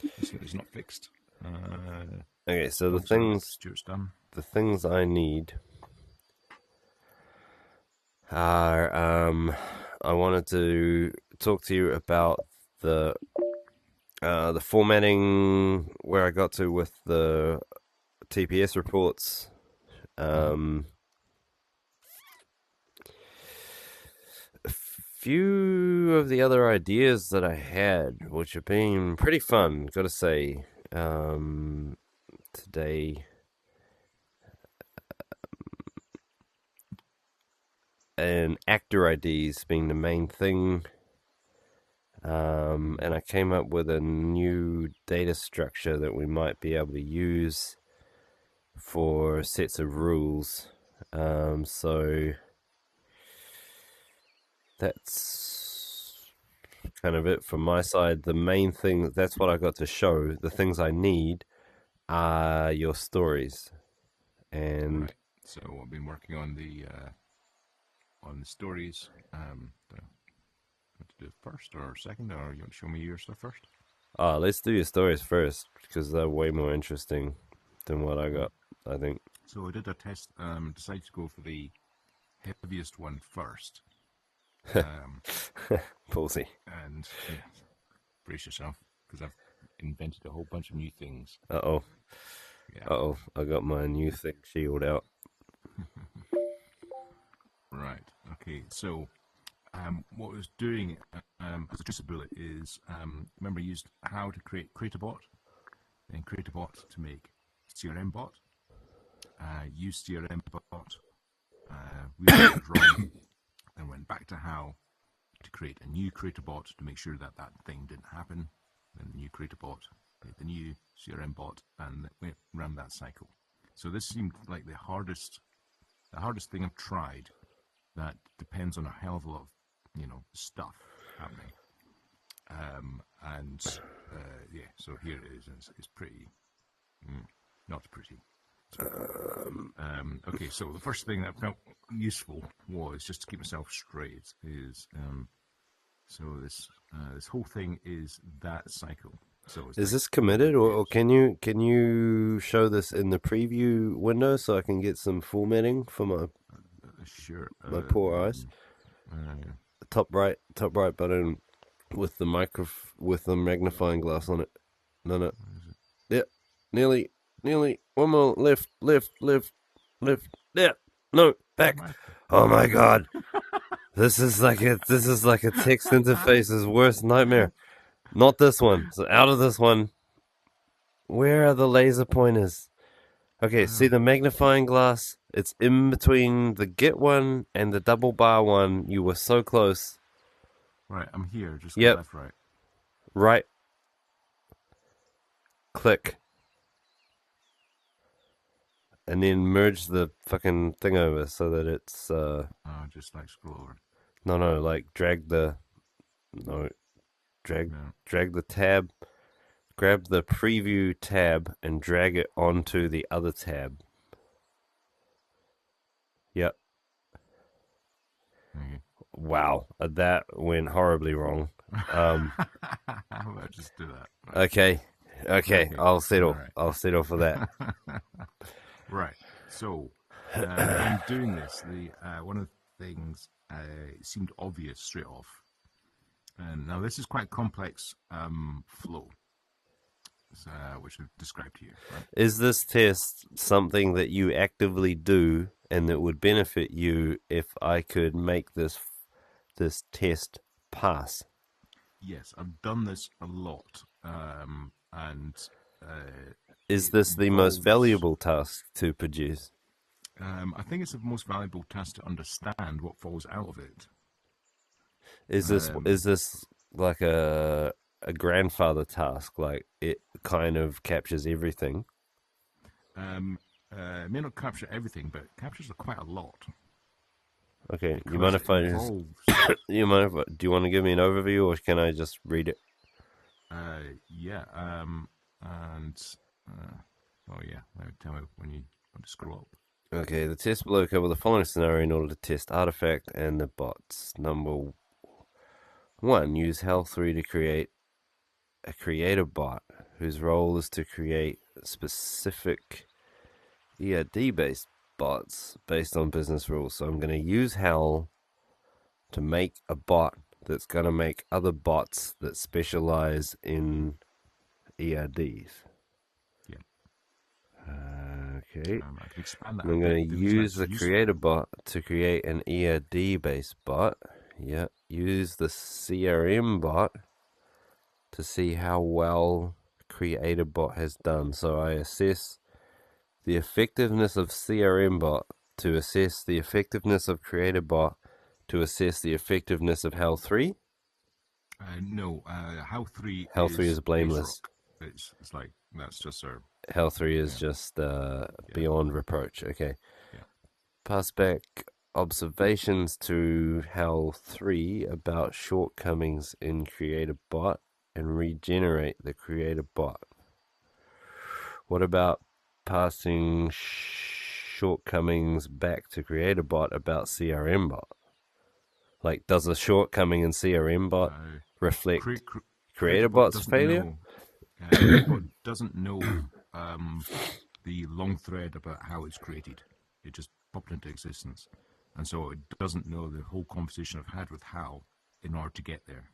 It's not fixed. Okay, so the So things Stuart's done. the things I need are I wanted to talk to you about the formatting, where I got to with the TPS reports. A few of the other ideas that I had, which have been pretty fun, gotta say. Today, and actor IDs being the main thing. And I came up with a new data structure that we might be able to use for sets of rules. So that's kind of it from my side. The main thing, that's what I got to show. The things I need are your stories. And right. So I've been working on the stories. Want to do it first or second, or you want to show me your stuff first? let's do your stories first, because they're way more interesting than what I got, I think. So I did a test. Decided to go for the heaviest one first. Ballsy. And yeah, brace yourself because I've invented a whole bunch of new things. Uh-oh. Yeah. Uh-oh, I got my new thing shield out. Right. Okay. So, what I was doing as a tracer bullet is, remember, I used how to create a bot, then create a bot to make CRM bot, use CRM bot, realized it was wrong, and went back to how to create a new creator bot to make sure that that thing didn't happen. Then the new creator bot, the new CRM bot, and we ran that cycle. So this seemed like the hardest thing I've tried. That depends on a hell of a lot of stuff happening. Yeah, so here it is. It's pretty, not pretty. Okay, so the first thing that felt useful was just to keep myself straight. So this whole thing is that cycle. So it's Is like this committed, or can you show this in the preview window so I can get some formatting for my sure. my poor eyes? Top right button with the magnifying glass on it. No. Yep. Nearly. One more. Left. Yeah. No. Back. Oh my god. This is like a text interface's worst nightmare. Not this one. So out of this one. Where are the laser pointers? Okay, see the magnifying glass? It's in between the get one and the double bar one. You were so close. Right, I'm here. Just Yep. left, right. Right. Click. And then merge the fucking thing over so that it's Just like scroll over. no, like drag the tab, grab the preview tab and drag it onto the other tab. Yep. Okay. Wow, that went horribly wrong. How about just do that? Right. Okay, I'll settle. Right. I'll settle for that. Right. So, when doing this, one of the things seemed obvious straight off. And now this is quite complex flow, which I've described here. Right? Is this test something that you actively do and that would benefit you if I could make this test pass? Yes, I've done this a lot, and is this the most valuable task to produce? I think it's the most valuable task to understand what falls out of it. Is this like a grandfather task? Like it kind of captures everything? It may not capture everything, but it captures quite a lot. Okay, you mind if I just, do you want to give me an overview, or can I just read it? Yeah, tell me when you want to scroll up. Okay, the test below cover the following scenario in order to test Artifact and the bots. Number 1, use HAL3 to create a creator bot. whose role is to create specific ERD-based bots based on business rules. So I'm going to use HAL to make a bot that's going to make other bots that specialize in ERDs. Yeah. Okay. I can expand that. I'm going to use the creator bot to create an ERD-based bot. Yeah. Use the CRM bot to see how well creator bot has done. So I assess the effectiveness of CRM bot to assess the effectiveness of creator bot to assess the effectiveness of HAL 3. No, HAL 3 HAL 3 is blameless. It's like, that's just our... HAL 3 is just beyond reproach. Okay. Yeah. Pass back observations to HAL 3 about shortcomings in creator bot and regenerate the creator bot. What about passing shortcomings back to creator bot about CRM bot? Like, does the shortcoming in CRM bot reflect creator bot's failure? Creator doesn't know the long thread about how it's created. It just popped into existence. And so it doesn't know the whole conversation I've had with HAL in order to get there.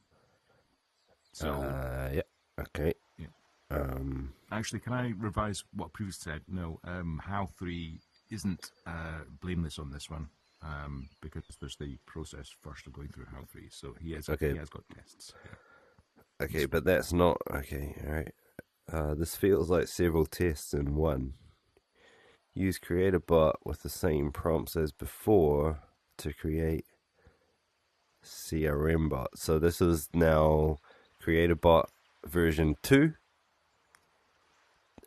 So, yeah, okay. Yeah. Actually, can I revise what I previously said? No, HAL 3 isn't blameless on this one, because there's the process first of going through HAL 3. So he has got tests. Yeah. Okay, but that's not... Okay, alright. This feels like several tests in one. Use creator bot with the same prompts as before to create CRM bot. So this is now creator bot version 2.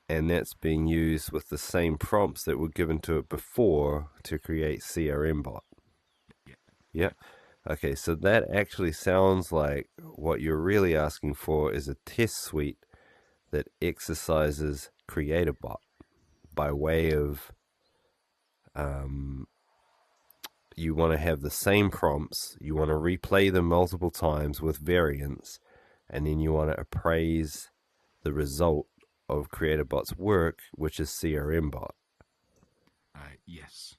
And that's being used with the same prompts that were given to it before to create CRM bot. Yeah. Okay, so that actually sounds like what you're really asking for is a test suite that exercises creator bot by way of you want to have the same prompts, you want to replay them multiple times with variants, and then you want to appraise the result of creator bot's work, which is CRM bot. Yes.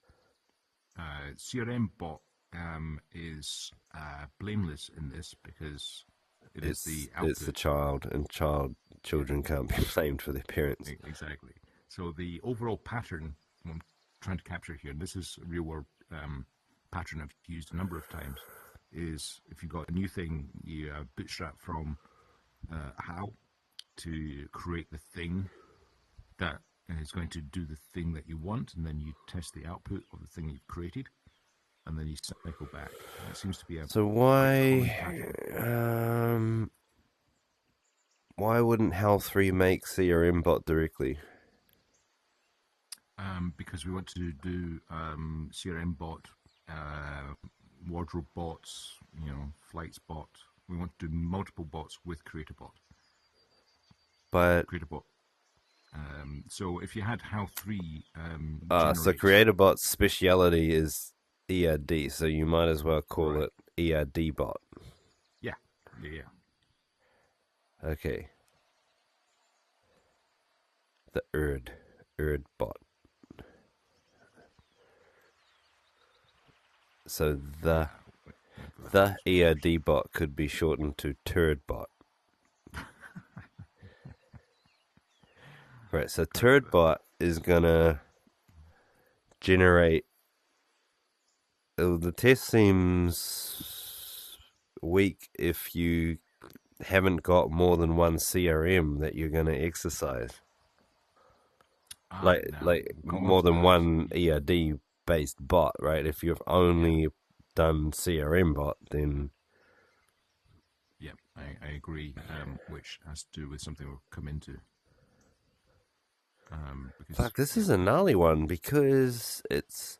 CRM bot is blameless in this because it's the output. It's the child, and children can't be blamed for their parents. Exactly. So the overall pattern I'm trying to capture here, and this is a real world pattern I've used a number of times, is if you've got a new thing, you bootstrap from HAL to create the thing that is going to do the thing that you want, and then you test the output of the thing you've created, and then you cycle back. And it seems to be a... So why wouldn't HAL 3 make CRM bot directly? Because we want to do CRM bot, wardrobe bots, flights bot. We want to do multiple bots with creator bot. But creator bot. So if you had HAL 3, so creator bot's speciality is ERD, so you might as well call it ERD bot. Yeah. Okay. The ERD bot. So the ERD bot could be shortened to turd bot. Right, so turd bot is gonna generate... the test seems weak if you haven't got more than one CRM that you're gonna exercise. Like more than one ERD based bot, right? If you've only done CRM bot, then... Yeah, I agree, which has to do with something we'll come into. Fuck, this is a gnarly one because it's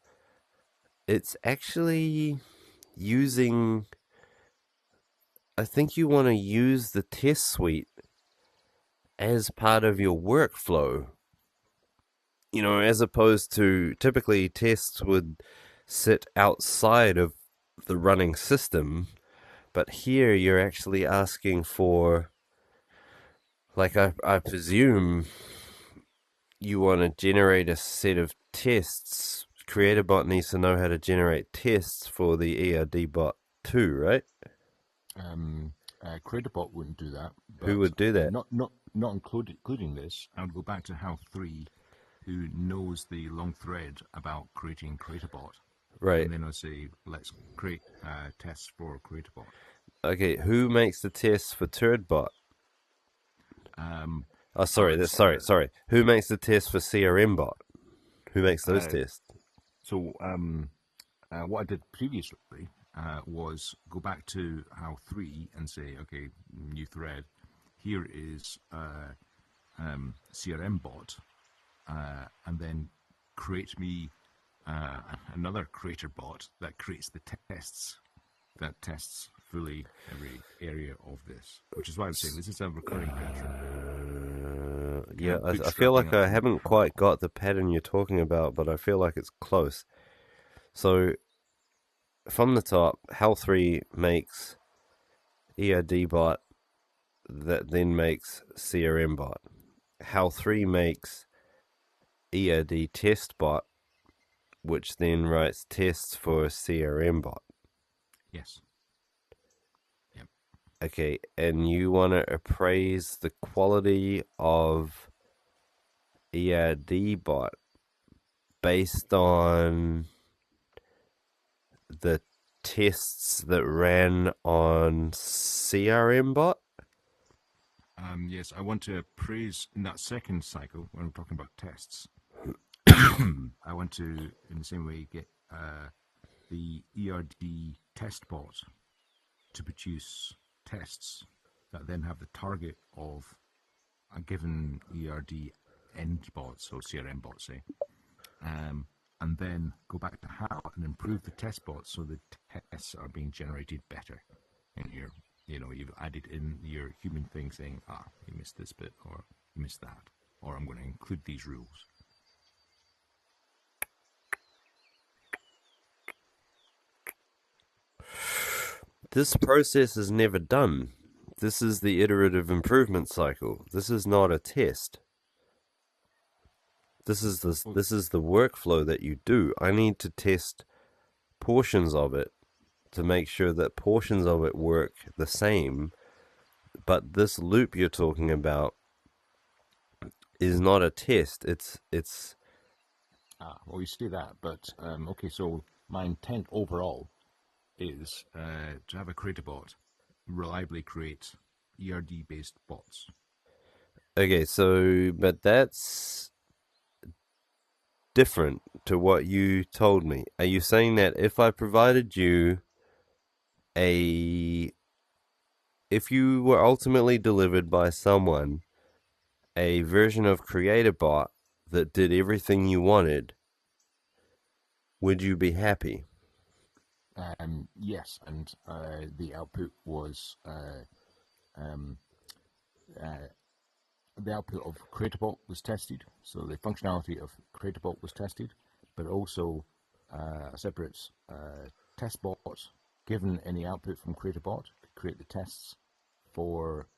actually using... I think you want to use the test suite as part of your workflow. As opposed to typically tests would sit outside of the running system, but here you're actually asking for Like I presume you want to generate a set of tests. CreatorBot needs to know how to generate tests for the ERD bot too, right? CreatorBot wouldn't do that, Who but would do that? not including this. I would go back to HAL3, who knows the long thread about creating CreatorBot, Right. and then I'll say let's create tests for CreatorBot. Okay, who makes the tests for TurdBot? Sorry. Who makes the test for CRMBot? Who makes those tests? So what I did previously was go back to HAL3 and say, okay, new thread. Here is CRMBot, and then create me another CreatorBot that creates the tests, that tests fully every area of this, which is why I'm saying this is a recurring pattern. Yeah, I feel like I haven't quite got the pattern you're talking about, but I feel like it's close. So, from the top, HAL3 makes ERDBot that then makes CRMBot. HAL3 makes ERD TestBot, which then writes tests for CRMBot. Yes. Yep. Okay, and you want to appraise the quality of ERDBot based on the tests that ran on CRMBot? Yes, I want to appraise in that second cycle when I'm talking about tests. I want to, in the same way, get the ERD test bot to produce tests that then have the target of a given ERD end bot, so CRM bot, say, and then go back to HAL and improve the test bots so the tests are being generated better in here. You've added in your human thing saying, you missed this bit, or you missed that, or I'm going to include these rules. This process is never done. This is the iterative improvement cycle. This is not a test. This is the workflow that you do. I need to test portions of it to make sure that portions of it work the same. But this loop you're talking about is not a test. It's. Well, you say that, but okay. So my intent overall is to have a CreatorBot reliably create ERD-based bots. Okay, so but that's different to what you told me. Are you saying that if I provided you if you were ultimately delivered by someone a version of CreatorBot that did everything you wanted, would you be happy? Yes, and the output was the output of CreatorBot was tested, so the functionality of CreatorBot was tested, but also a separate test bot, given any output from CreatorBot, could create the tests for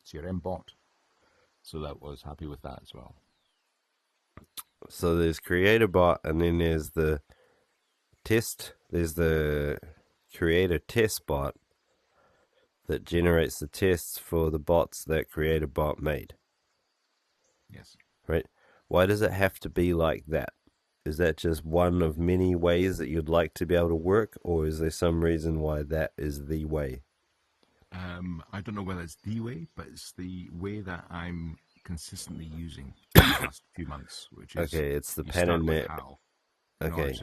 CRMBot, so that was happy with that as well. So there's CreatorBot, and then there's the test, there's the Creator test bot that generates the tests for the bots that CreatorBot made. Yes. Right? Why does it have to be like that? Is that just one of many ways that you'd like to be able to work, or is there some reason why that is the way? I don't know whether it's the way, but it's the way that I'm consistently using the last few months, which is okay, it's the pattern that. Okay.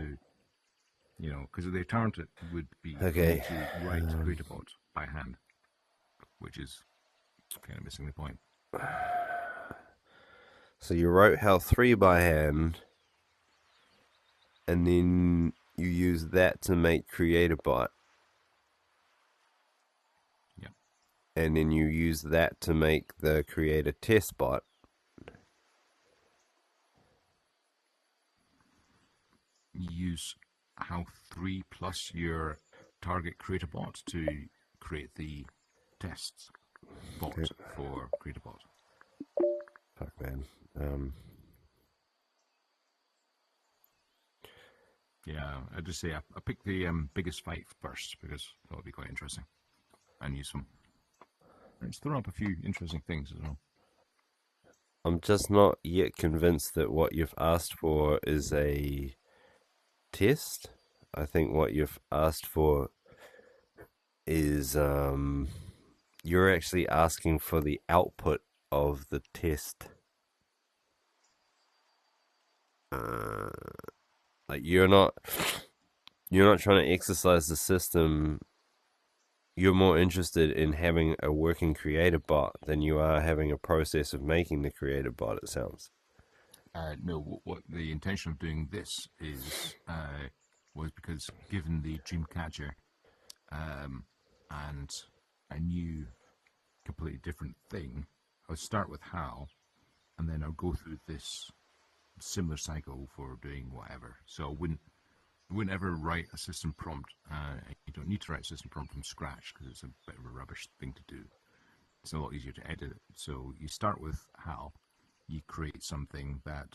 Because the alternative would be okay. to write CreatorBot by hand, which is kind of missing the point. So you wrote HAL3 by hand, and then you use that to make CreatorBot. Yeah. And then you use that to make the Creator test bot. You use HAL3 plus your target CreatorBot to create the tests bot for CreatorBot. Um, Yeah, I'd just say I picked the biggest fight first because that would be quite interesting and useful. It's thrown up a few interesting things as well. I'm just not yet convinced that what you've asked for is a test. I think what you've asked for is you're actually asking for the output of the test. Uh, like you're not trying to exercise the system. You're more interested in having a working creator bot than you are having a process of making the creator bot, it sounds. No, what the intention of doing this is was because given the Dreamcatcher and a new, completely different thing, I would start with how, and then I'll go through this similar cycle for doing whatever. So I wouldn't ever write a system prompt. You don't need to write a system prompt from scratch because it's a bit of a rubbish thing to do. It's a lot easier to edit it. So you start with how, you create something that,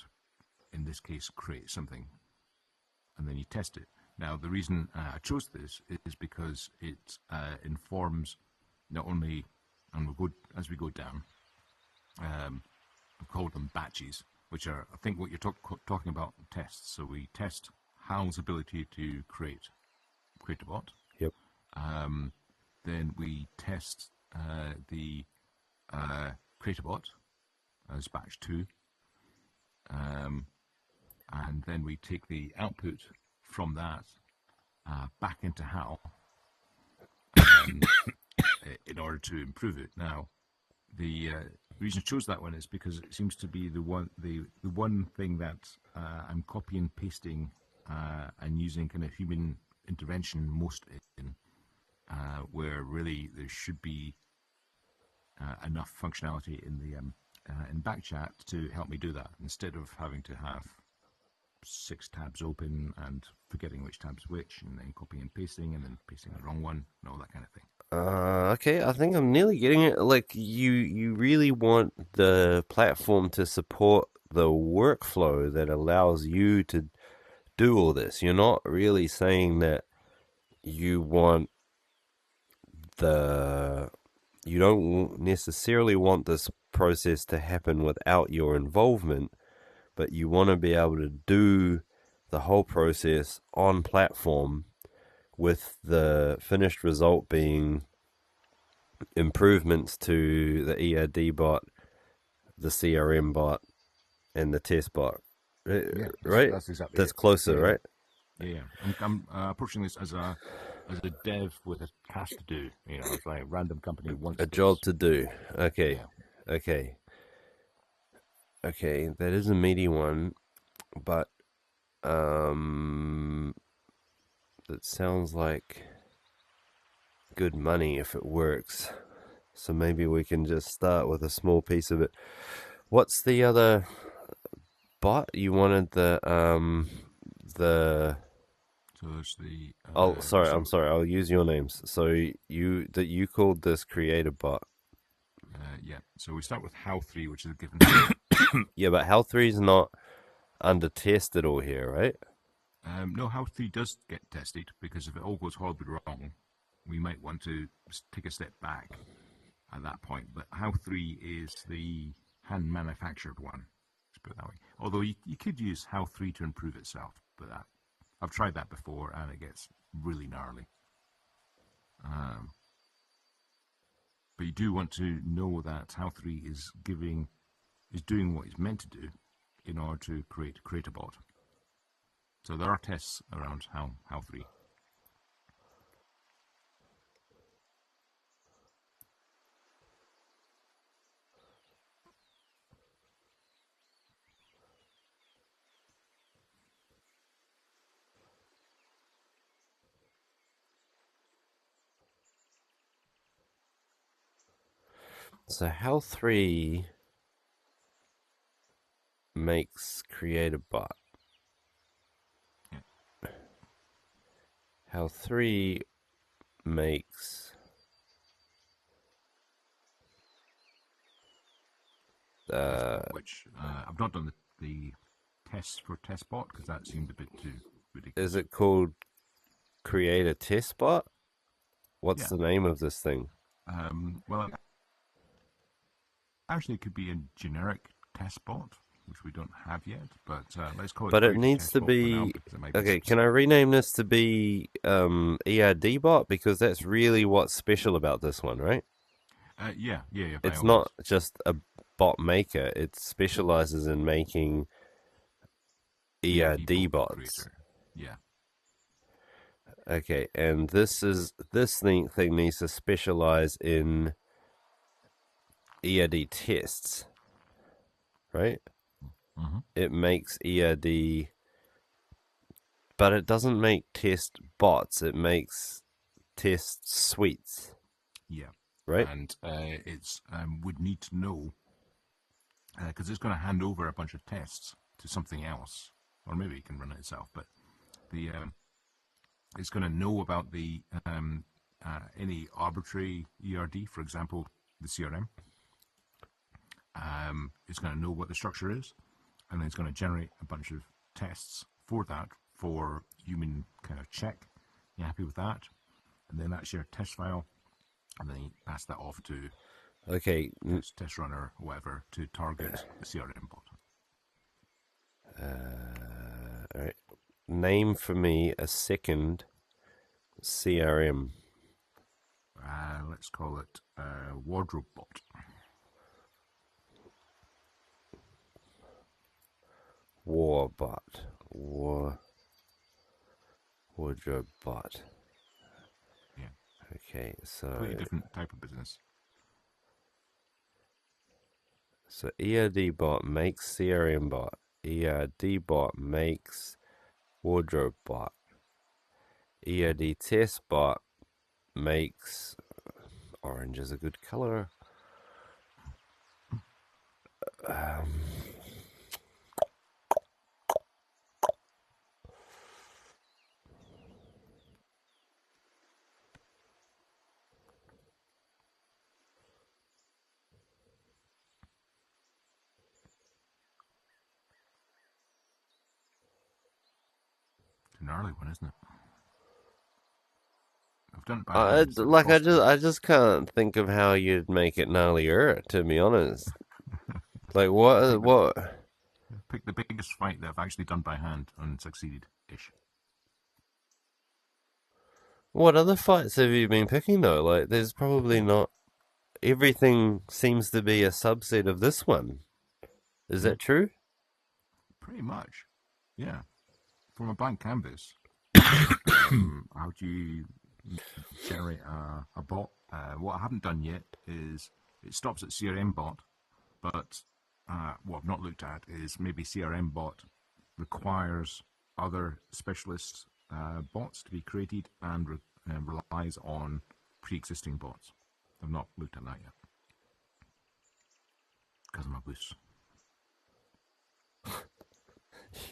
in this case, creates something, and then you test it. Now, the reason I chose this is because it informs not only, and we'll go as we go down. We call them batches, which are, I think, what you're talking about tests. So we test Hal's ability to create a bot. Yep. Then we test the create a bot as batch 2. And then we take the output from that back into Hal in order to improve it. Now, the reason I chose that one is because it seems to be the one thing that I'm copy and pasting and using kind of human intervention most in, where really there should be enough functionality in the in Backchat to help me do that, instead of having to have 6 tabs open and forgetting which tab's which, and then copying and pasting, and then pasting the wrong one, and all that kind of thing. Okay, I think I'm nearly getting it. Like you really want the platform to support the workflow that allows you to do all this. You're not really saying that you want the you don't necessarily want this process to happen without your involvement, but you want to be able to do the whole process on platform with the finished result being improvements to the ERD bot, the CRM bot, and the test bot. Yeah, Right? that's exactly That's it. closer, Yeah, right? yeah. I'm approaching this as a dev with a task to do. It's like random company wants A job this. to do. Okay. Yeah, Okay. Okay. That is a meaty one, but it sounds like good money if it works. So maybe we can just start with a small piece of it. What's the other bot? You wanted the so there's the oh, sorry, I'm so sorry. I'll use your names. So you called this creator bot. yeah. So we start with how 3, which is a given. Yeah, but how 3 is not under test at all here, right? No, how 3 does get tested, because if it all goes horribly wrong, we might want to take a step back at that point. But how 3 is the hand manufactured one. Let's put it that way. Although you could use how 3 to improve itself, but I've tried that before and it gets really gnarly. But you do want to know that how 3 is doing what it's meant to do in order to create a bot. So there are tests around how 3. So how 3 makes create a bot. How 3 makes which I've not done the tests for TestBot because that seemed a bit too ridiculous. Is it called Create a Test Bot? What's Yeah. the name of this thing? Well, actually, it could be a generic TestBot, which we don't have yet, but let's call it. But it Create a needs to TestBot for now, be because it might be okay. Can specific. I rename this to be ERD Bot, because that's really what's special about this one, right? Yeah, by It's all not means. just a bot maker; it specializes in making ERD Bot bots. creator. Yeah. Okay, and this thing needs to specialize in ERD tests, right? Mm-hmm. It makes ERD, but it doesn't make test bots. It makes test suites, Yeah. right? And it's would need to know because it's going to hand over a bunch of tests to something else, or maybe it can run it itself. But the it's going to know about the any arbitrary ERD, for example, the CRM. It's going to know what the structure is, and then it's going to generate a bunch of tests for that for human kind of check. You happy with that? And then that's your test file, and then you pass that off to Okay, test runner or whatever to target the CRM bot. all right. Name for me a second CRM. Let's call it wardrobe bot. Warbot. Wardrobe bot. Yeah, Okay, completely different type of business. so ERD bot makes CRM bot. ERD bot makes wardrobe bot. ERD test bot makes orange is a good color. It's a gnarly one, isn't it? I've done it by hand. So it's I just can't think of how you'd make it gnarlier, to be honest. Like what? pick the biggest fight that I've actually done by hand and succeeded ish. What other fights have you been picking though? Like, there's probably not. Everything seems to be a subset of this one. Is that true? Pretty much, yeah. From a blank canvas, how do you generate a bot? What I haven't done yet is it stops at CRM bot, but what I've not looked at is maybe CRM bot requires other specialist bots to be created and relies on pre-existing bots. I've not looked at that yet because I'm a goose.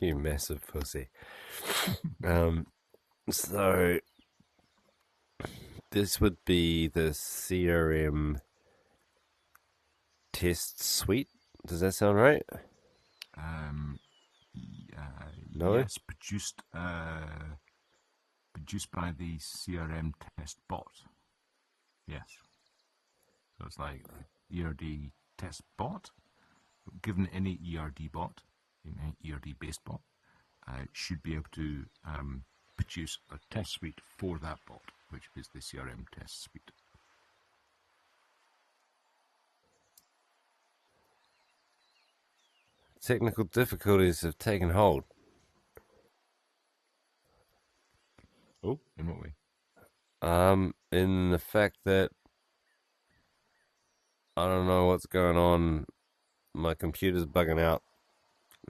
You massive pussy. So this would be the CRM test suite. Does that sound right? No? Yes, produced by the CRM test bot. Yes. So it's like ERD test bot. Given any ERD bot, any ERD based bot, should be able to produce a test suite for that bot, which is the CRM test suite. Technical difficulties have taken hold. Oh, in what way? In the fact that I don't know what's going on. My computer's bugging out.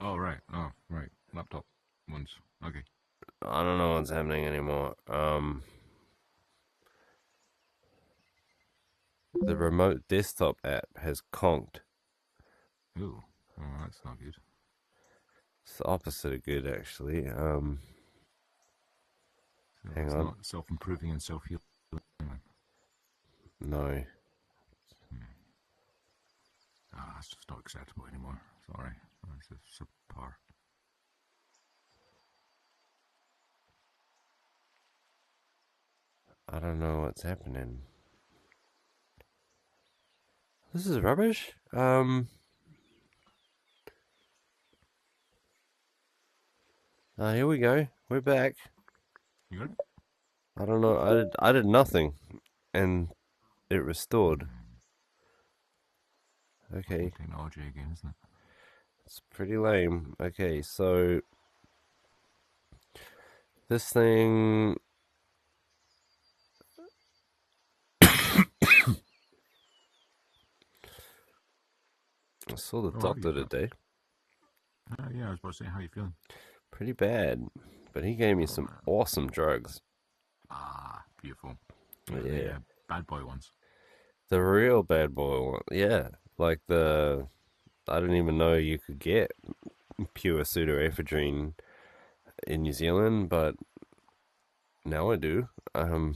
Oh, right. Oh, right. Laptop ones. Okay. I don't know what's happening anymore. The remote desktop app has conked. Ooh. Oh, that's not good. It's the opposite of good, actually. So Hang it's on. not self-improving and self-healing. No. it's just not acceptable anymore. Sorry. It's a subpar. I don't know what's happening. This is rubbish. Here we go. We're back. You got it? I don't know. I did nothing, and it restored. Okay. Technology again, isn't it? It's pretty lame. Okay, so this thing. I saw the doctor today. Yeah, I was about to say, how are you feeling? Pretty bad, but he gave me some awesome drugs. Ah, beautiful. Yeah. The bad boy ones. The real bad boy one. Yeah, like I didn't even know you could get pure pseudoephedrine in New Zealand, but now I do. I have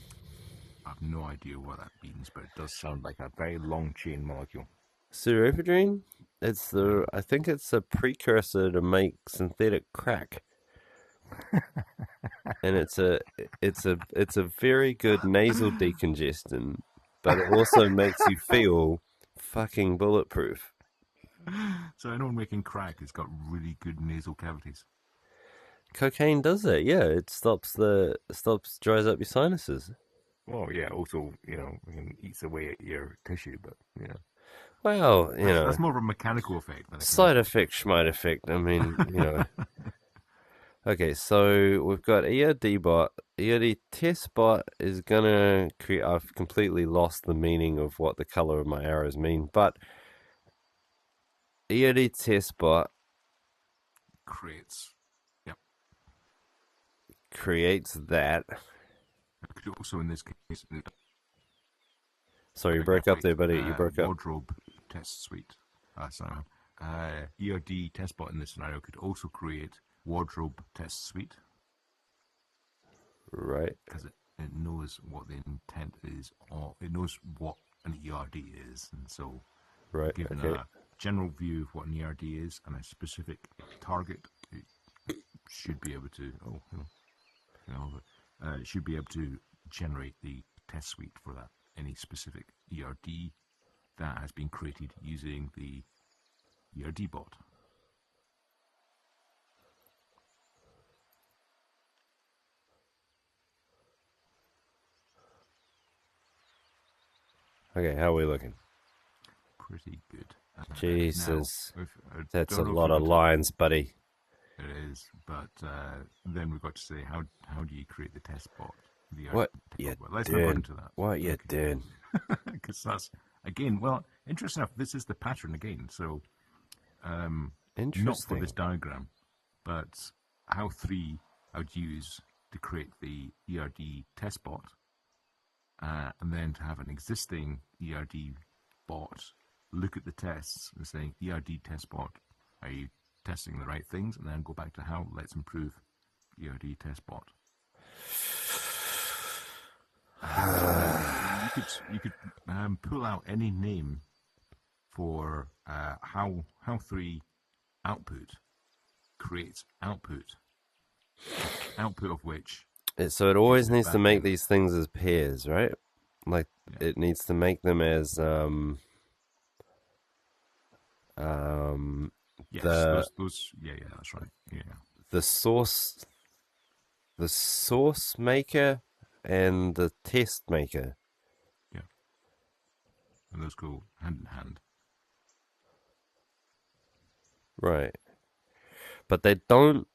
no idea what that means, but it does sound like a very long chain molecule. Pseudoephedrine? I think it's a precursor to make synthetic crack. And it's a very good nasal decongestant, but it also makes you feel fucking bulletproof. So I know making crack has got really good nasal cavities. Cocaine does that, yeah. It dries up your sinuses. Well, yeah. Also, it eats away at your tissue, but Well, that's more of a mechanical effect. Side effect, schmide effect. I mean, Okay, so we've got ERD bot. ERD test bot is gonna create. I've completely lost the meaning of what the color of my arrows mean, but ERD test bot creates that. It could also, in this case, Sorry, you broke up there, buddy. You broke up. Wardrobe test suite. ERD test bot in this scenario could also create wardrobe test suite. Right. Because it knows what the intent is, or it knows what an ERD is, and so given a general view of what an ERD is and a specific target, it should be able to. It should be able to generate the test suite for that any specific ERD that has been created using the ERD bot. Okay, how are we looking? Pretty good. Jesus, now, that's a lot of lines, buddy. It is, but then we've got to say how do you create the test bot? What you Let's not go into that. What you doing? Because that's again, well, interesting enough. This is the pattern again. So, interesting. Not for this diagram, but how 3 I would use to create the ERD test bot, and then to have an existing ERD bot look at the tests and saying, ERD test bot, are you testing the right things? And then go back to how let's improve ERD test bot. You could pull out any name for how 3 output creates output of which. So it always needs to make these things as pairs, right? Like it needs to make them as yes, those yeah, that's right. Yeah. The source maker and the test maker. Yeah. And those go hand in hand. Right. But they don't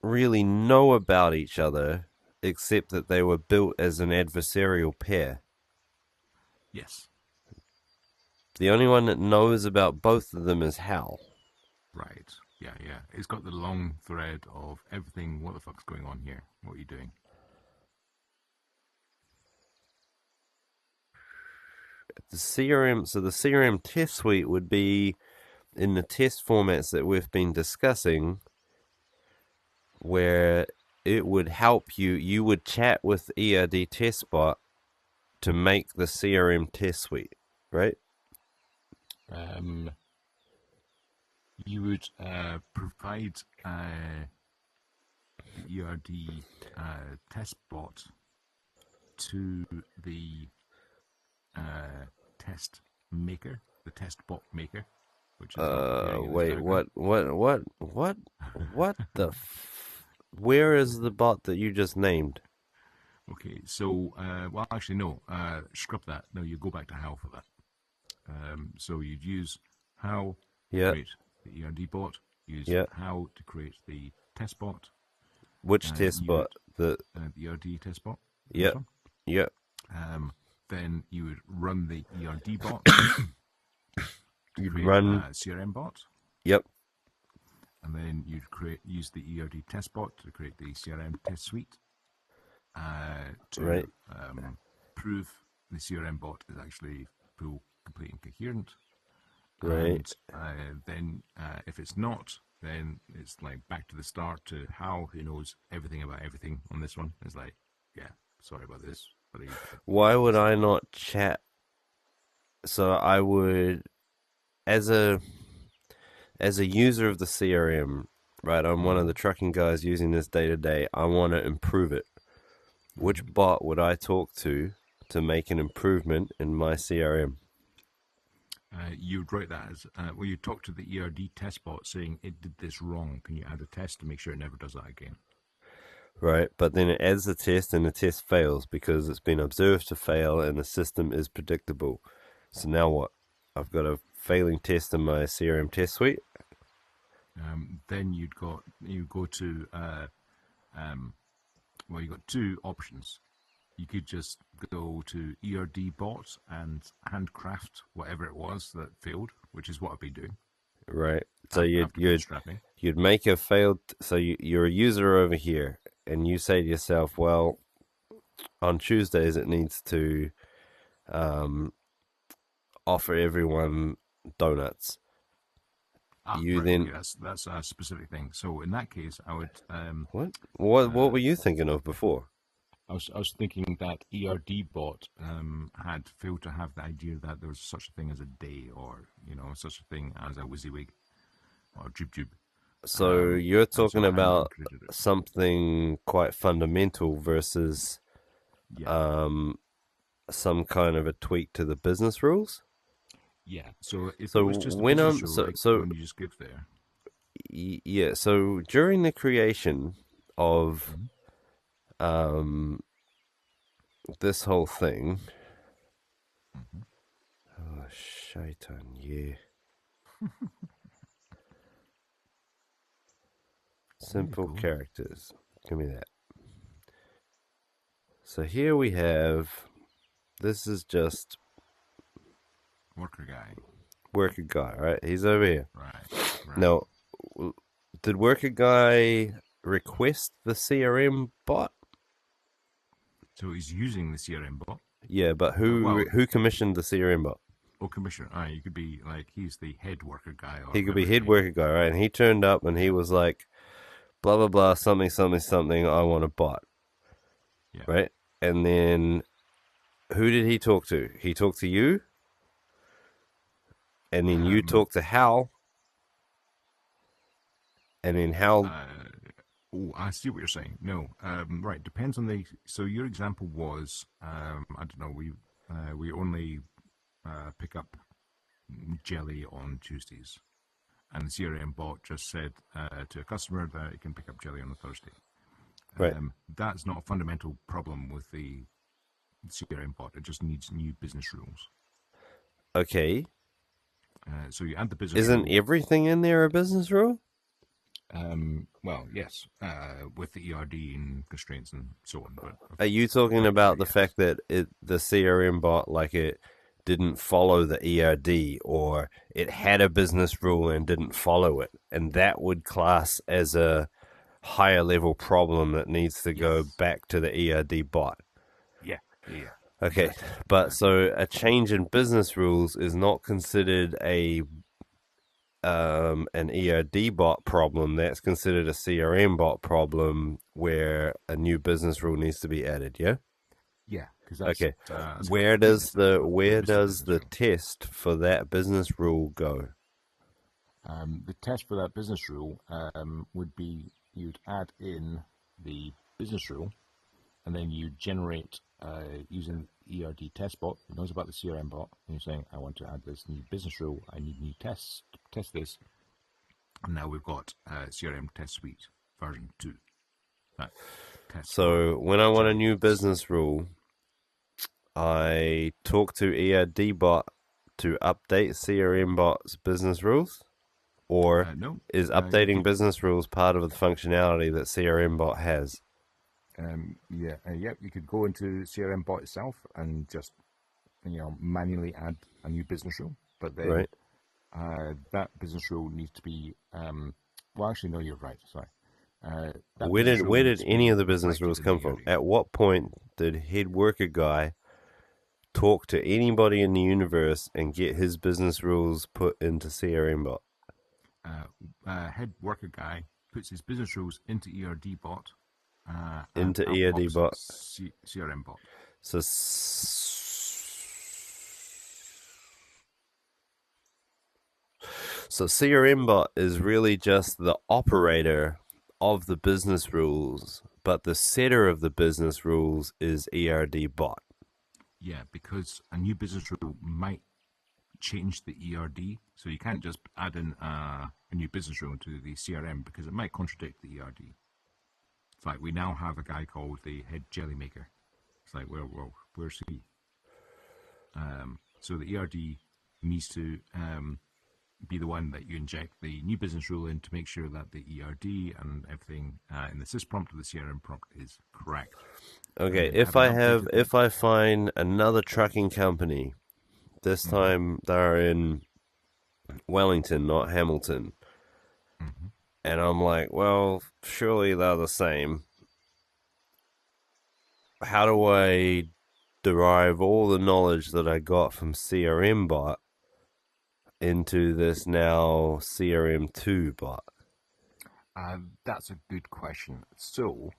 really know about each other except that they were built as an adversarial pair. Yes. The only one that knows about both of them is Hal. Right. Yeah. It's got the long thread of everything. What the fuck's going on here? What are you doing? The CRM test suite would be in the test formats that we've been discussing, where it would help you would chat with ERD testbot to make the CRM test suite, right? you would provide the ERD test bot to the test maker, the test bot maker, which is wait, what the where is the bot that you just named? Okay, so, well, actually, no, scrap that. No, you go back to how for that. So you'd use how to create the ERD bot, use how to create the test bot. Which test bot? The ERD test bot. Yep. Then you would run the ERD bot. You'd run CRM bot. Yep. And then you'd use the ERD test bot to create the CRM test suite. To prove the CRM bot is actually full, complete, and coherent. Right. And then if it's not, then it's like back to the start to how who knows everything about everything on this one. It's like, yeah, sorry about this. Why would I not chat? So I would, as a user of the CRM, right? I'm one of the trucking guys using this day to day. I want to improve it. Which bot would I talk to make an improvement in my CRM? You'd write that as, well, you talk to the ERD test bot saying it did this wrong. Can you add a test to make sure it never does that again? Right, but then it adds the test and the test fails because it's been observed to fail and the system is predictable. So now what? I've got a failing test in my CRM test suite. Then you go to, well, you've got two options. You could just go to ERD bot and handcraft whatever it was that failed, which is what I've been doing. Right. So you'd make a failed. So you're a user over here, and you say to yourself, "Well, on Tuesdays it needs to offer everyone donuts." That's a specific thing. So in that case, I would What were you thinking of before? I was thinking that ERD bot had failed to have the idea that there was such a thing as a day, or such a thing as a WYSIWYG or Jube. So you're talking about something quite fundamental versus some kind of a tweak to the business rules. Yeah. So if it was just when you just give there. Yeah. So during the creation of this whole thing. Oh, shaitan, yeah. Simple characters. Give me that. So here we have, this is just Worker guy, right? He's over here. Right. Now, did worker guy request the CRM bot? So he's using the CRM bot. Yeah, but who commissioned the CRM bot? Oh, commissioner. You could be like, he's the head worker guy. He could be head worker guy, right? And he turned up and he was like, blah, blah, blah, something, something, something, I want a bot. Yeah. Right? And then who did he talk to? He talked to you? And then you talked to Hal? And then Hal... I see what you're saying. No, right. Depends on the. So your example was, I don't know. We only pick up jelly on Tuesdays, and the CRM bot just said to a customer that it can pick up jelly on a Thursday. Right. That's not a fundamental problem with the CRM bot. It just needs new business rules. Okay. So you add the business. Isn't everything in there a business rule? Well, yes, with the ERD and constraints and so on. But are you talking about the fact that the CRM bot, like it didn't follow the ERD, or it had a business rule and didn't follow it, and that would class as a higher level problem that needs to go back to the ERD bot? Yeah. Okay, but so a change in business rules is not considered an ERD bot problem. That's considered a CRM bot problem where a new business rule needs to be added. Yeah. Yeah. Okay. Where does the test for that business rule go? The test for that business rule would be you'd add in the business rule, and then you generate using ERD test bot. It knows about the CRM bot, and you're saying, I want to add this new business rule. I need new tests to test this. And now we've got CRM Test Suite version 2. So when I want a new business rule, I talk to ERD bot to update CRM bot's business rules, or no, is updating business rules part of the functionality that CRM bot has? You could go into CRM bot itself and just manually add a new business rule, but then that business rule needs to be well, actually, no, you're right. Sorry. Where did any of the business rules come from? At what point did head worker guy talk to anybody in the universe and get his business rules put into CRM bot? Head worker guy puts his business rules into ERD bot. Into ERD bot. CRM bot. So CRM bot is really just the operator of the business rules, but the setter of the business rules is ERD bot. Yeah, because a new business rule might change the ERD, so you can't just add in a new business rule into the CRM because it might contradict the ERD. It's like we now have a guy called the head jelly maker. It's like, well, where's he? So the ERD needs to be the one that you inject the new business rule in to make sure that the ERD and everything in the sys prompt or the CRM prompt is correct. Okay, if I find another trucking company, this time they're in Wellington, not Hamilton, and I'm like, well, surely they're the same. How do I derive all the knowledge that I got from CRM bot into this now CRM2 bot? That's a good question. So,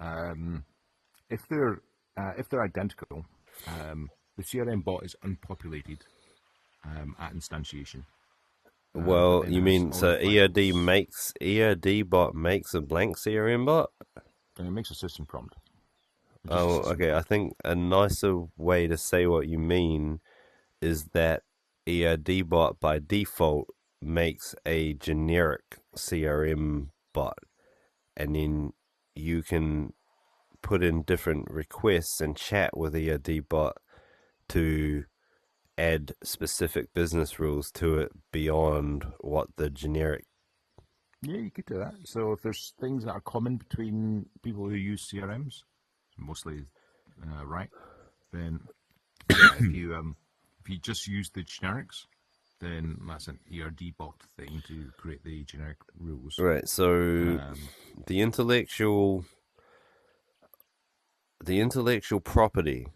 if they're identical, the CRM bot is unpopulated at instantiation. Well, you mean so ERD bot makes a blank CRM bot? And it makes a system prompt. Oh, okay. I think a nicer way to say what you mean is that ERD bot by default makes a generic CRM bot, and then you can put in different requests and chat with ERD bot to add specific business rules to it beyond what the generic. Yeah, you could do that. So if there's things that are common between people who use CRMs, mostly right, then if you just use the generics, then that's an ERD bot thing to create the generic rules. Right. So the intellectual property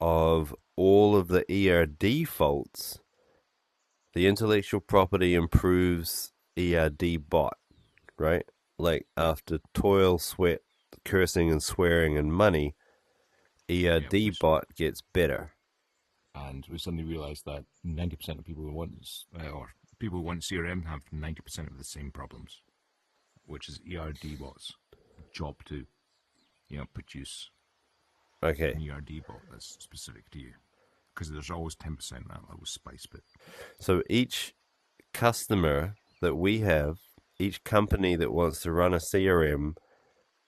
of all of the ERD faults, the intellectual property improves ERD bot, right? Like after toil, sweat, cursing and swearing and money, ERD bot gets better. And we suddenly realized that 90% of people who want CRM have 90% of the same problems, which is ERD bot's job to, produce an ERD bot that's specific to you. Because there's always 10% that little spice bit. So each customer that we have, each company that wants to run a CRM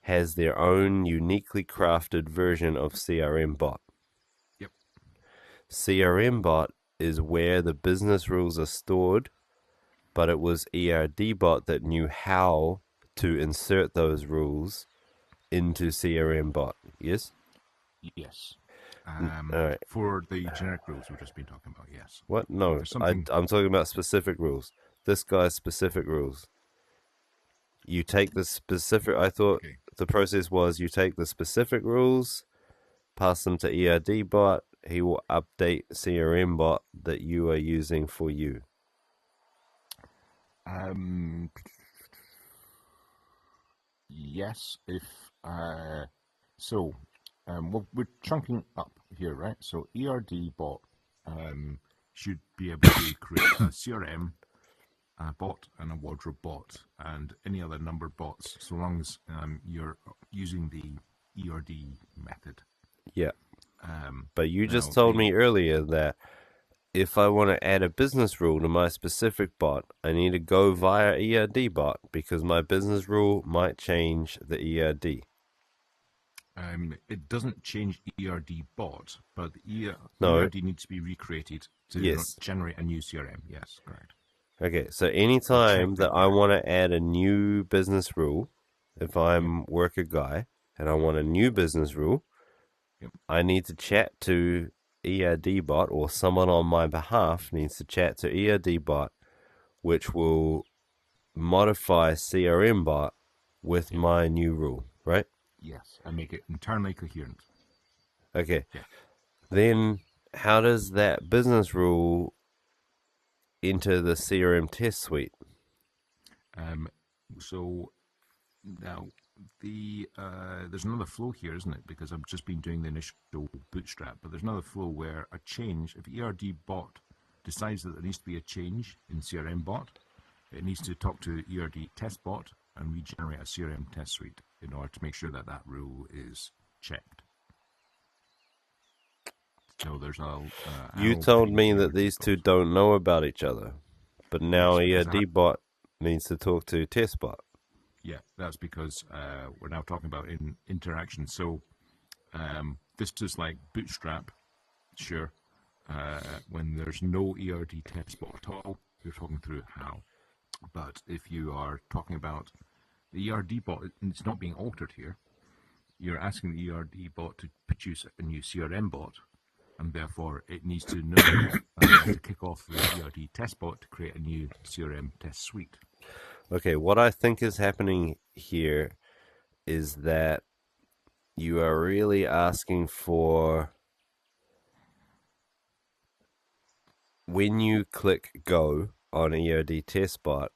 has their own uniquely crafted version of CRM bot. Yep. CRM bot is where the business rules are stored, but it was ERD bot that knew how to insert those rules into CRM bot. Yes? Yes. Right. For the generic rules we've just been talking about, yes. What? No, I'm talking about specific rules. This guy's specific rules. You take the specific. I thought the process was you take the specific rules, pass them to ERD bot. He will update CRM bot that you are using for you. Yes. If we're chunking up here, right? So ERD bot should be able to create a CRM, a bot, and a wardrobe bot, and any other numbered bots, so long as you're using the ERD method. Yeah. Um, But you now, just told the- me earlier that if I want to add a business rule to my specific bot, I need to go via ERD bot because my business rule might change the ERD. it doesn't change ERD bot, but the No. ERD needs to be recreated to Yes. generate a new CRM. Yes, correct. Okay, so anytime check that that I there. want to add a new business rule, if I'm worker guy and I want a new business rule, Yep. I need to chat to ERD bot, or someone on my behalf needs to chat to ERD bot, which will modify CRM bot with my new rule, right? Yes, and make it internally coherent. Okay. Yeah. Then how does that business rule enter the CRM test suite? So now there's another flow here, isn't it? Because I've just been doing the initial bootstrap, but there's another flow where a change, if ERD bot decides that there needs to be a change in CRM bot, it needs to talk to ERD test bot and regenerate a CRM test suite in order to make sure that that rule is checked. So there's a You arrow told between me ERD that these two bots. don't know about each other, but now Yes, because ERD bot needs to talk to test bot. Yeah, that's because we're now talking about interaction. So this is like Bootstrap, sure. When there's no ERD test bot at all, you're talking through how. But if you are talking about the ERD bot, it's not being altered here. You're asking the ERD bot to produce a new CRM bot, and therefore it needs to know to kick off the ERD test bot to create a new CRM test suite. Okay, what I think is happening here is that you are really asking for, when you click go on ERD test bot,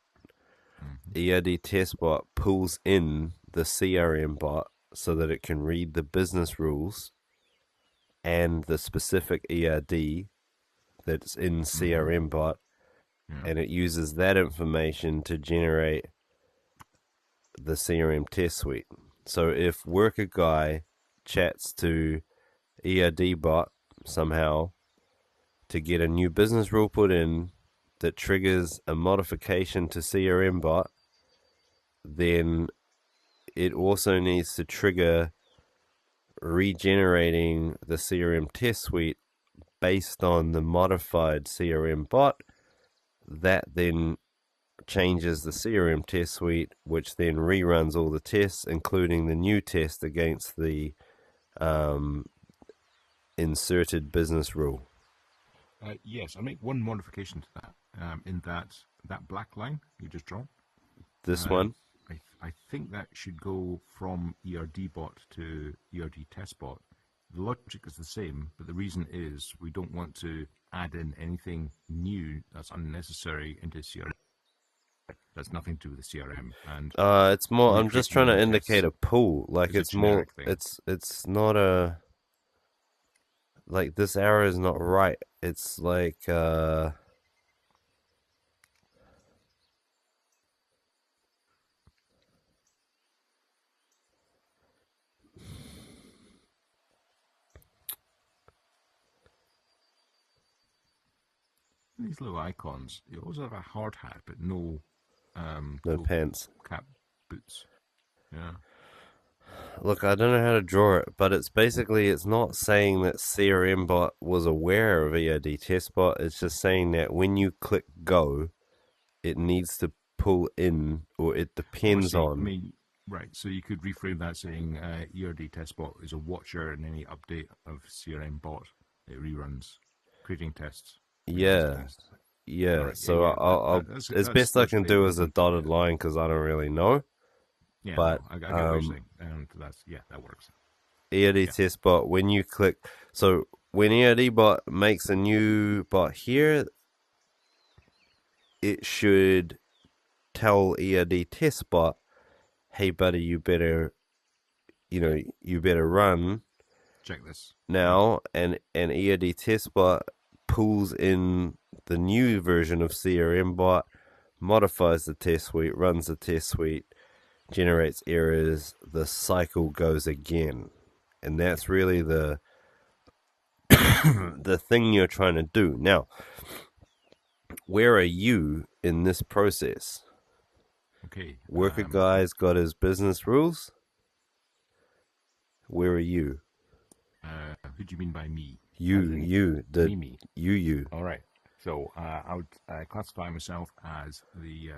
ERD test bot pulls in the CRM bot so that it can read the business rules and the specific ERD that's in CRM bot, and it uses that information to generate the CRM test suite. So if worker guy chats to ERD bot somehow to get a new business rule put in that triggers a modification to CRM bot, then it also needs to trigger regenerating the CRM test suite based on the modified CRM bot. That then changes the CRM test suite, which then reruns all the tests, including the new test against the inserted business rule. Yes, I'll make one modification to that. In that black line you just drawn, This one? I think that should go from ERD bot to ERD test bot. The logic is the same, but the reason is we don't want to add in anything new that's unnecessary into CRM. That's nothing to do with the CRM. And It's more, I'm just trying to recreating indicate a tests pool. Like is a it's more, generic thing. it's not a, like this arrow is not right. It's like, these little icons, you always have a hard hat, but no no cool pants. cap boots. Yeah. Look, I don't know how to draw it, but it's basically, it's not saying that CRM bot was aware of ERD test bot. It's just saying that when you click go, it needs to pull in, or it depends I on. mean, right. So you could reframe that saying ERD test bot is a watcher, and any update of CRM bot, it reruns, creating tests. Yeah, Tests. yeah. Alright, So yeah, as best I can do is a dotted line. line because I don't really know. Yeah, But, no, I get what you're saying, and that works. ERD test bot, when you click, so when ERD bot makes a new bot here, it should tell ERD test bot, hey buddy, you better run Check this. now, and ERD test bot pulls in the new version of CRM bot, modifies the test suite, runs the test suite, generates errors, the cycle goes again. And that's really the the thing you're trying to do. Now, where are you in this process? Okay. Worker guy's got his business rules. Where are you? Who do you mean by me? You. All right. So I would classify myself as the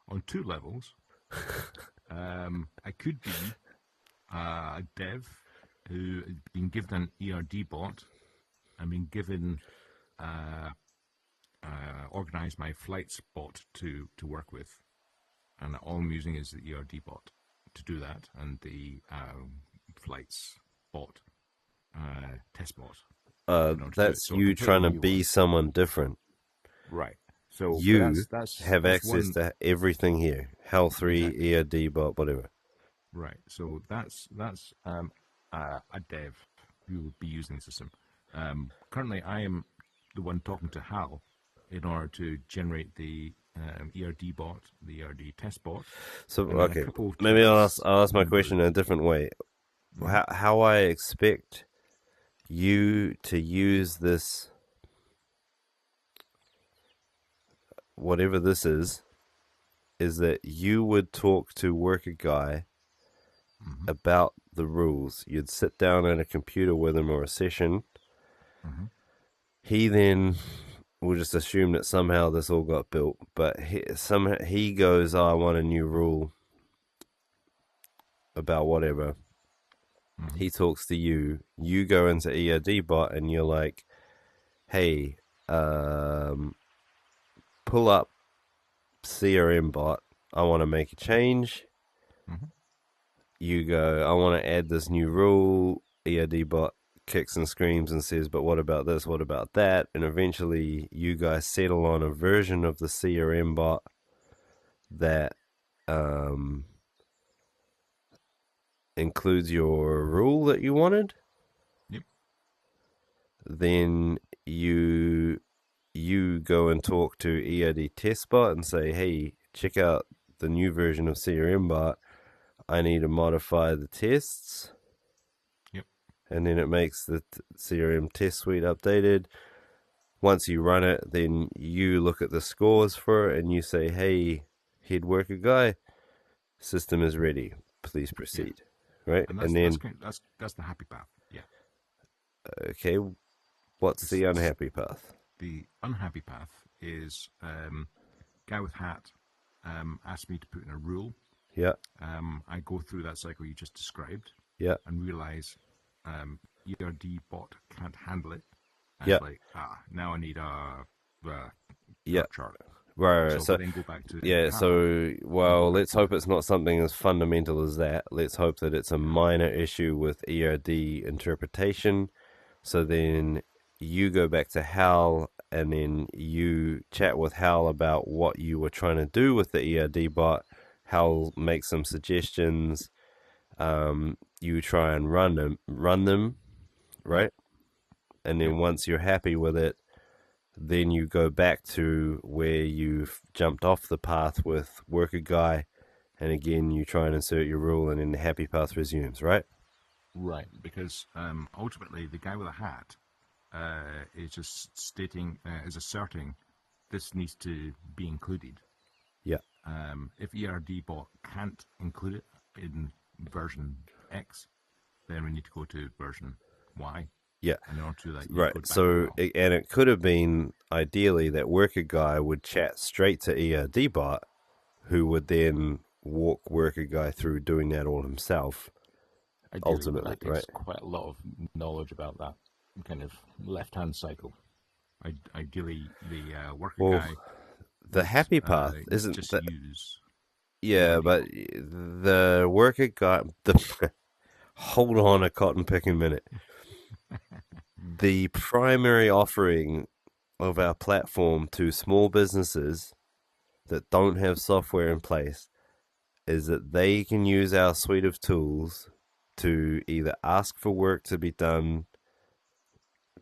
on two levels. I could be a dev who has been given an ERD bot. I've been given organized my flights bot to work with, and all I'm using is the ERD bot to do that, and the flights bot, test bot. That's you trying to be someone different. Right. So you that's have access to everything here. HAL3, exactly. ERD bot, whatever. Right. So that's a dev who will be using the system. Currently, I am the one talking to HAL in order to generate the ERD bot, the ERD test bot. So okay, maybe I'll ask my question in a different way. Mm-hmm. How I expect you to use this, whatever this is that you would talk to Worker Guy mm-hmm. about the rules. You'd sit down at a computer with him or a session. Mm-hmm. He then will just assume that somehow this all got built, but he goes, oh, I want a new rule about whatever. Mm-hmm. He talks to you. You go into ERD bot and you're like, hey, pull up CRM bot. I want to make a change. Mm-hmm. You go, I want to add this new rule. ERD bot kicks and screams and says, but what about this? What about that? And eventually you guys settle on a version of the CRM bot that includes your rule that you wanted. Yep. Then you go and talk to ERD test bot and say, hey, check out the new version of CRM bot. I need to modify the tests. Yep. And then it makes the CRM test suite updated. Once you run it, then you look at the scores for it and you say, hey, head worker guy, system is ready. Please proceed. Yeah. Right? And then that's the happy path. Yeah. Okay. What's the unhappy path? The unhappy path is guy with hat asked me to put in a rule. Yeah. I go through that cycle you just described. Yeah. And realize ERD bot can't handle it. And yeah. It's like, now I need a chart. Right. So then go back to let's hope it's not something as fundamental as that. Let's hope that it's a minor issue with ERD interpretation. So then you go back to HAL and then you chat with HAL about what you were trying to do with the ERD bot. HAL makes some suggestions. You try and run them, right? And then once you're happy with it, then you go back to where you've jumped off the path with worker guy, and again you try and insert your rule, and then the happy path resumes, right? Right, because ultimately the guy with a hat is just asserting this needs to be included. Yeah. If ERD bot can't include it in version X, then we need to go to version Y. Yeah. And in order to that, right. So, and it could have been ideally that worker guy would chat straight to ERD bot, who would then walk worker guy through doing that all himself. Ideally, ultimately, that takes right? Quite a lot of knowledge about that kind of left-hand cycle. Ideally, the worker guy. The happy path isn't just that. Use Yeah, but the worker guy. Hold on a cotton picking minute. The primary offering of our platform to small businesses that don't have software in place is that they can use our suite of tools to either ask for work to be done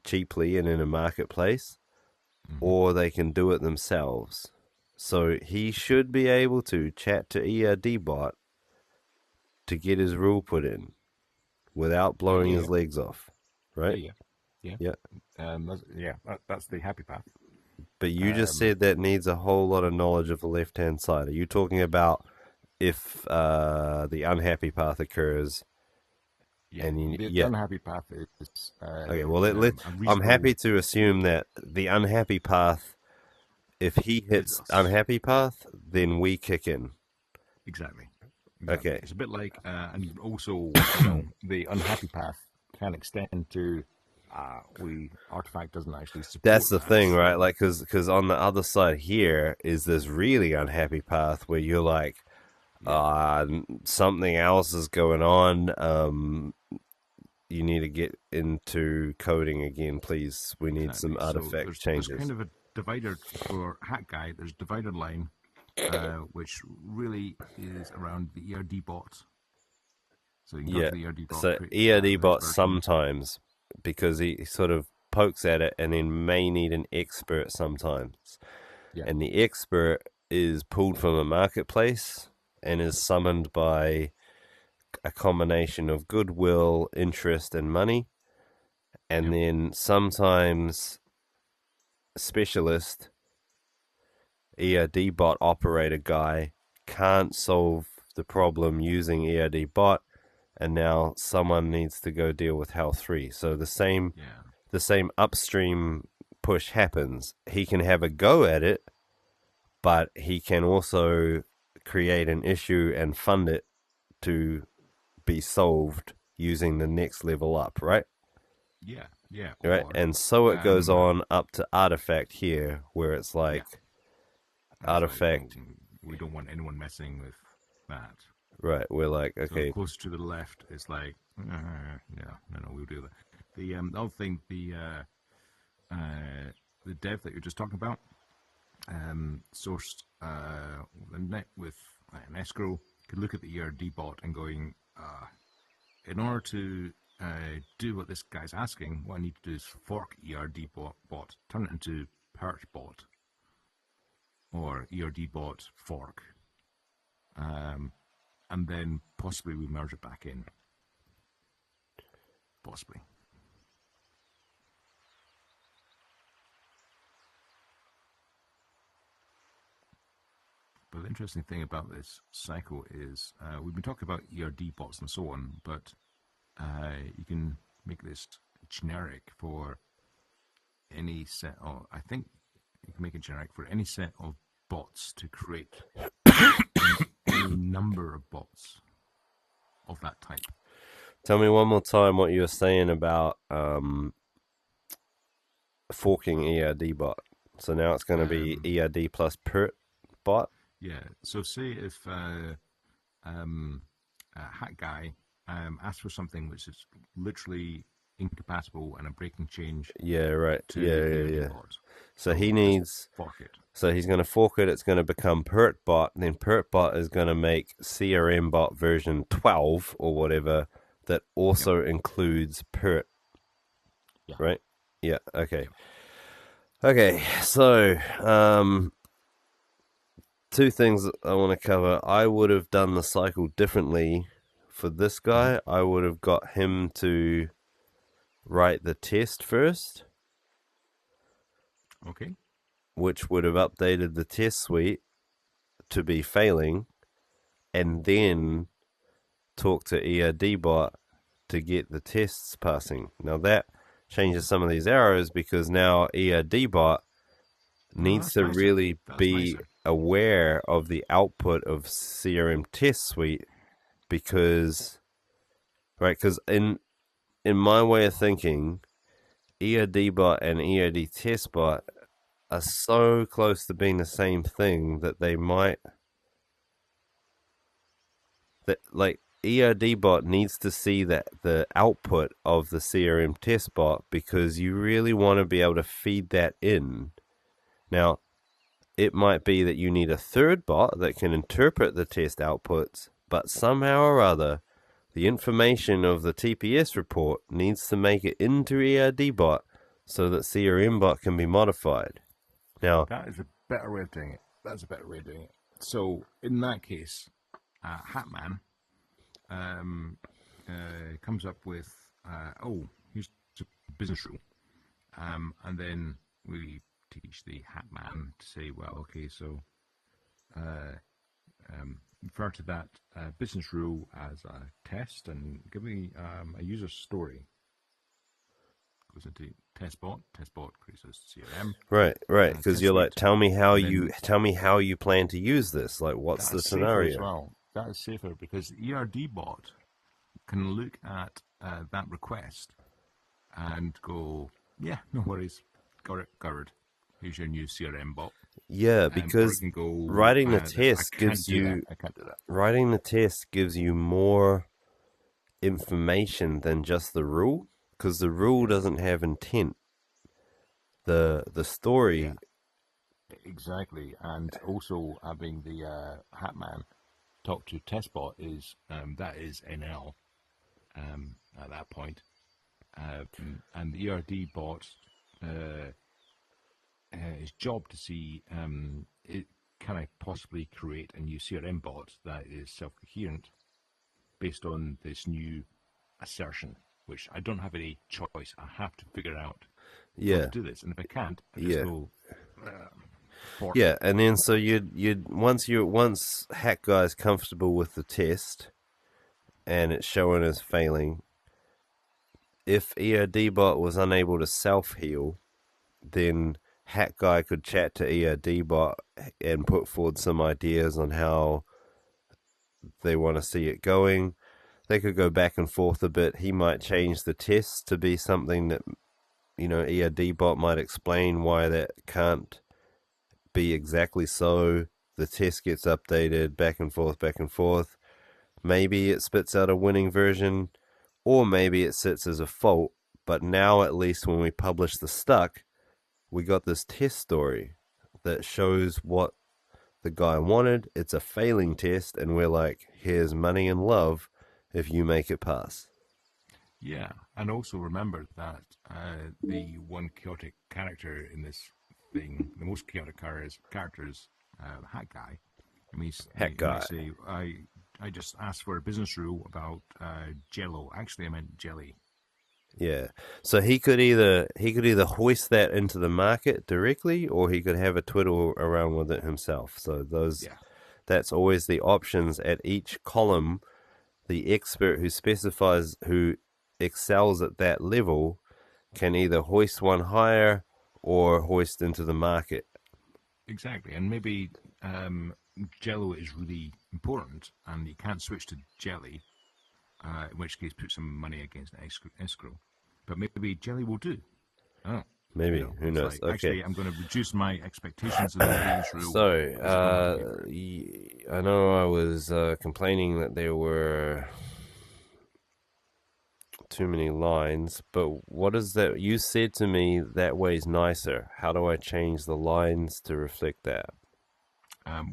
cheaply and in a marketplace, or they can do it themselves. So he should be able to chat to ERDbot to get his rule put in without blowing his legs off, right? Yeah. That's the happy path. But you just said that needs a whole lot of knowledge of the left-hand side. Are you talking about if the unhappy path occurs? Yeah, and the unhappy path is okay. Well, I'm happy to assume that the unhappy path, if he hits unhappy path, then we kick in. Exactly. Okay. It's a bit like, and also, the unhappy path can extend to artifact doesn't actually support. That's the thing, right? Like, because on the other side here is this really unhappy path where you're like, something else is going on. You need to get into coding again, please. We need some artifact changes. There's kind of a divider for Hat Guy. There's divided line, which really is around the ERD bot. So you can go to the ERD bot. So ERD bot sometimes, because he sort of pokes at it and then may need an expert sometimes. Yeah. And the expert is pulled from a marketplace and is summoned by a combination of goodwill, interest, and money. And then sometimes specialist ERD bot operator guy can't solve the problem using ERD bot, and now someone needs to go deal with HAL 3. So the same upstream push happens. He can have a go at it, but he can also create an issue and fund it to be solved using the next level up, right? Yeah. Right, and so it goes on up to artifact here, where it's like artifact. We don't want anyone messing with that. Right, we're like, okay. So closer to the left, it's like, no, we'll do that. The other thing, the dev that you're just talking about, sourced the net with an escrow, could look at the ERD bot and going, in order to do what this guy's asking, what I need to do is fork ERD bot, turn it into Perch bot, or ERD bot fork, and then possibly we merge it back in. Possibly. But the interesting thing about this cycle is we've been talking about ERD bots and so on, but you can make this generic for any set of, I think you can make it generic for any set of bots to create any number of bots of that type. Tell me one more time what you were saying about forking ERD bot. So now it's going to be ERD plus PERT bot? Yeah, so say if a Hat Guy asks for something which is literally incompatible and a breaking change. Yeah, right. Yeah. Bot. So he needs fork it. So he's going to fork it. It's going to become PERT bot. Then PERT bot is going to make CRM bot version 12 or whatever that also includes PERT. Yeah. Right? Yeah. Okay. Okay. So two things that I want to cover. I would have done the cycle differently for this guy. I would have got him to write the test first. Okay. Which would have updated the test suite to be failing, and then talk to ERDbot to get the tests passing. Now that changes some of these arrows because now ERDbot needs to really be aware of the output of CRM test suite because in my way of thinking, ERDbot and ERD testbot are so close to being the same thing that they might ERDbot needs to see that the output of the CRM testbot because you really want to be able to feed that in. Now, it might be that you need a third bot that can interpret the test outputs, but somehow or other, the information of the TPS report needs to make it into ERDbot so that CRM bot can be modified. Now, That is a better way of doing it. That's a better way of doing it. So in that case, Hatman comes up with, here's a business rule. And then we teach the Hatman to say, well, okay, so refer to that business rule as a test and give me a user story. Goes into testbot creates a CRM. right, because you're like, tell me how you plan to use this. Like, what's the scenario? As well. That is safer because ERD bot can look at that request and go, yeah, no worries, got it covered. Here's your new CRM bot. Yeah, because writing the test gives you I can't do that. Writing the test gives you more information than just the rule, because the rule doesn't have intent. The story, exactly, and also having the Hatman talk to testbot is that is NL at that point, and the ERD bot. His job to see can I possibly create a new CRM bot that is self-coherent based on this new assertion, which I don't have any choice. I have to figure out how to do this, and if I can't, I just go. Yeah, and then so you'd once Hack Guy's comfortable with the test, and it's showing as failing. If ERD bot was unable to self-heal, then Hack Guy could chat to ERD bot and put forward some ideas on how they want to see it going. They could go back and forth a bit. He might change the test to be something that, ERD bot might explain why that can't be exactly so. The test gets updated back and forth. Maybe it spits out a winning version, or maybe it sits as a fault. But now, at least when we publish the stuck, we got this test story that shows what the guy wanted. It's a failing test, and we're like, here's money and love if you make it pass. Yeah, and also remember that the one chaotic character in this thing, the most chaotic character is Hat Guy. Hat Guy. Say, I just asked for a business rule about Jello. Actually, I meant jelly. Yeah, so he could either hoist that into the market directly, or he could have a twiddle around with it himself. So that's always the options at each column. The expert who excels at that level can either hoist one higher or hoist into the market. Exactly, and maybe Jello is really important, and you can't switch to jelly. In which case, put some money against escrow. But maybe jelly will do. Oh, maybe. Who knows? Like, actually, I'm going to reduce my expectations of the business rule. So, I know I was complaining that there were too many lines, but what is that? You said to me that way's nicer. How do I change the lines to reflect that?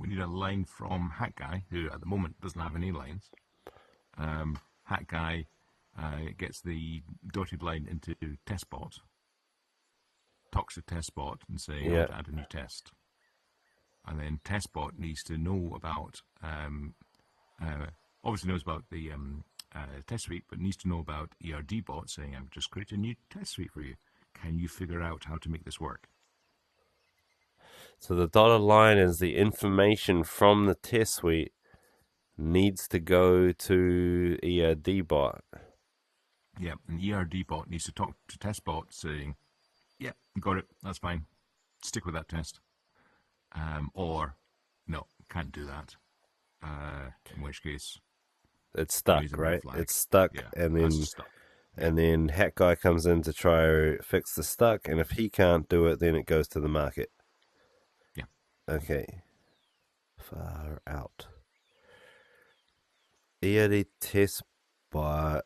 We need a line from Hat Guy, who at the moment doesn't have any lines. Hat Guy gets the dotted line into testbot, talks to testbot and say, I want to add a new test. And then testbot needs to know about, obviously knows about the test suite, but needs to know about ERD bot saying, I've just created a new test suite for you. Can you figure out how to make this work? So the dotted line is the information from the test suite needs to go to ERD bot. Yeah, and ERD bot needs to talk to testbot saying, yeah, got it, that's fine. Stick with that test. Or, no, can't do that. In which case... It's stuck, right? It's stuck, and then Hat Guy comes in to try to fix the stuck, and if he can't do it, then it goes to the market. Yeah. Okay. Far out. ERD test bot.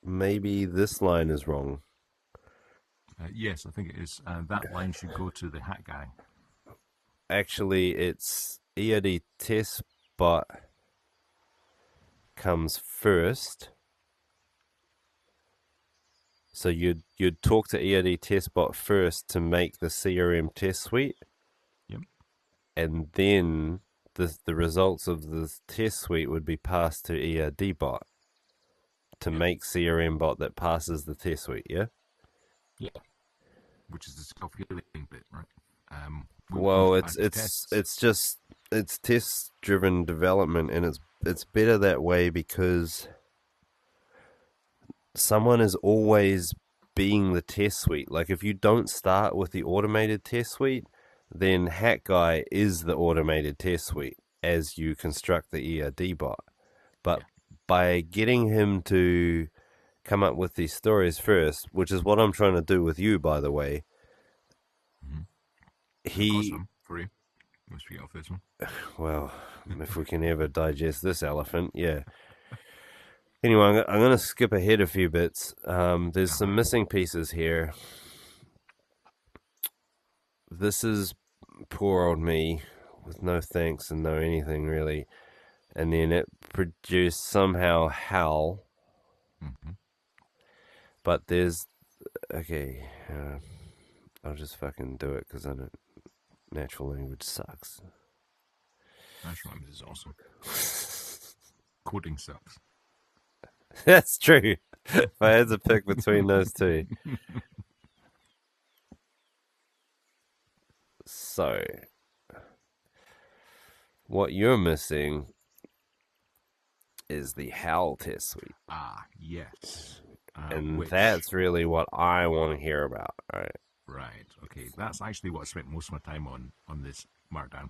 Maybe this line is wrong. Yes, I think it is. That line should go to the Hat Guy. Actually, it's ERD test bot comes first, So you'd talk to ERD TestBot first to make the CRM test suite, Yep. and then the results of the test suite would be passed to ERD bot to make CRM bot that passes the test suite. Yeah. Yeah. Which is the self-healing bit, right? Well, it's just it's test driven development, and it's better that way because someone is always being the test suite. Like if you don't start with the automated test suite, then Hack Guy is the automated test suite as you construct the ERD bot. But by getting him to come up with these stories first, which is what I'm trying to do with you, by the way, Awesome for you. Let's figure out this one. Well, if we can ever digest this elephant, yeah. Anyway, I'm going to skip ahead a few bits. There's some missing pieces here. This is poor old me with no thanks and no anything really. And then it produced somehow HAL. But there's... Okay. I'll just fucking do it because I don't... Natural language sucks. Natural language is awesome. Coding sucks. That's true. If I had to pick between those two. So, what you're missing is the HAL test suite. Ah, yes. And that's really what I want to hear about, right? Right. Okay. That's actually what I spent most of my time on this Markdown.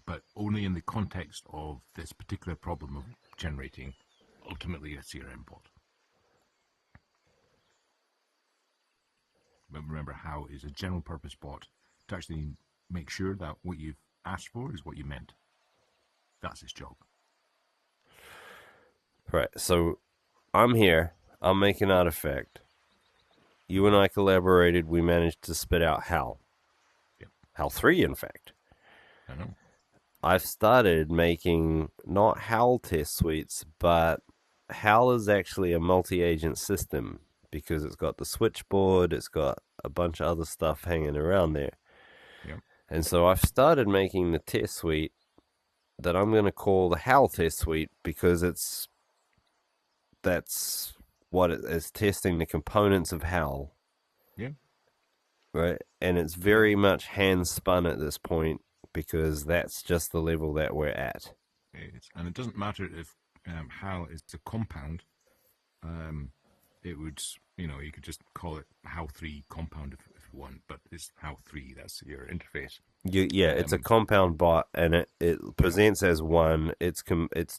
But only in the context of this particular problem of generating ultimately a CRM bot. But remember, HAL is a general purpose bot to actually make sure that what you've asked for is what you meant. That's its job. Right. So I'm here. I'm making an artifact. You and I collaborated. We managed to spit out HAL. Yep. HAL 3, in fact. I know. I've started making not HAL test suites, but HAL is actually a multi-agent system because it's got the switchboard, it's got a bunch of other stuff hanging around there. Yep. And so I've started making the test suite that I'm going to call the HAL test suite because that's what it is, testing the components of HAL. Yeah. Right? And it's very much hand spun at this point because that's just the level that we're at. And it doesn't matter if HAL is a compound. It would, you could just call it HAL 3 compound if you want, but it's HAL 3, that's your interface. It's a compound bot, and it presents as one. Its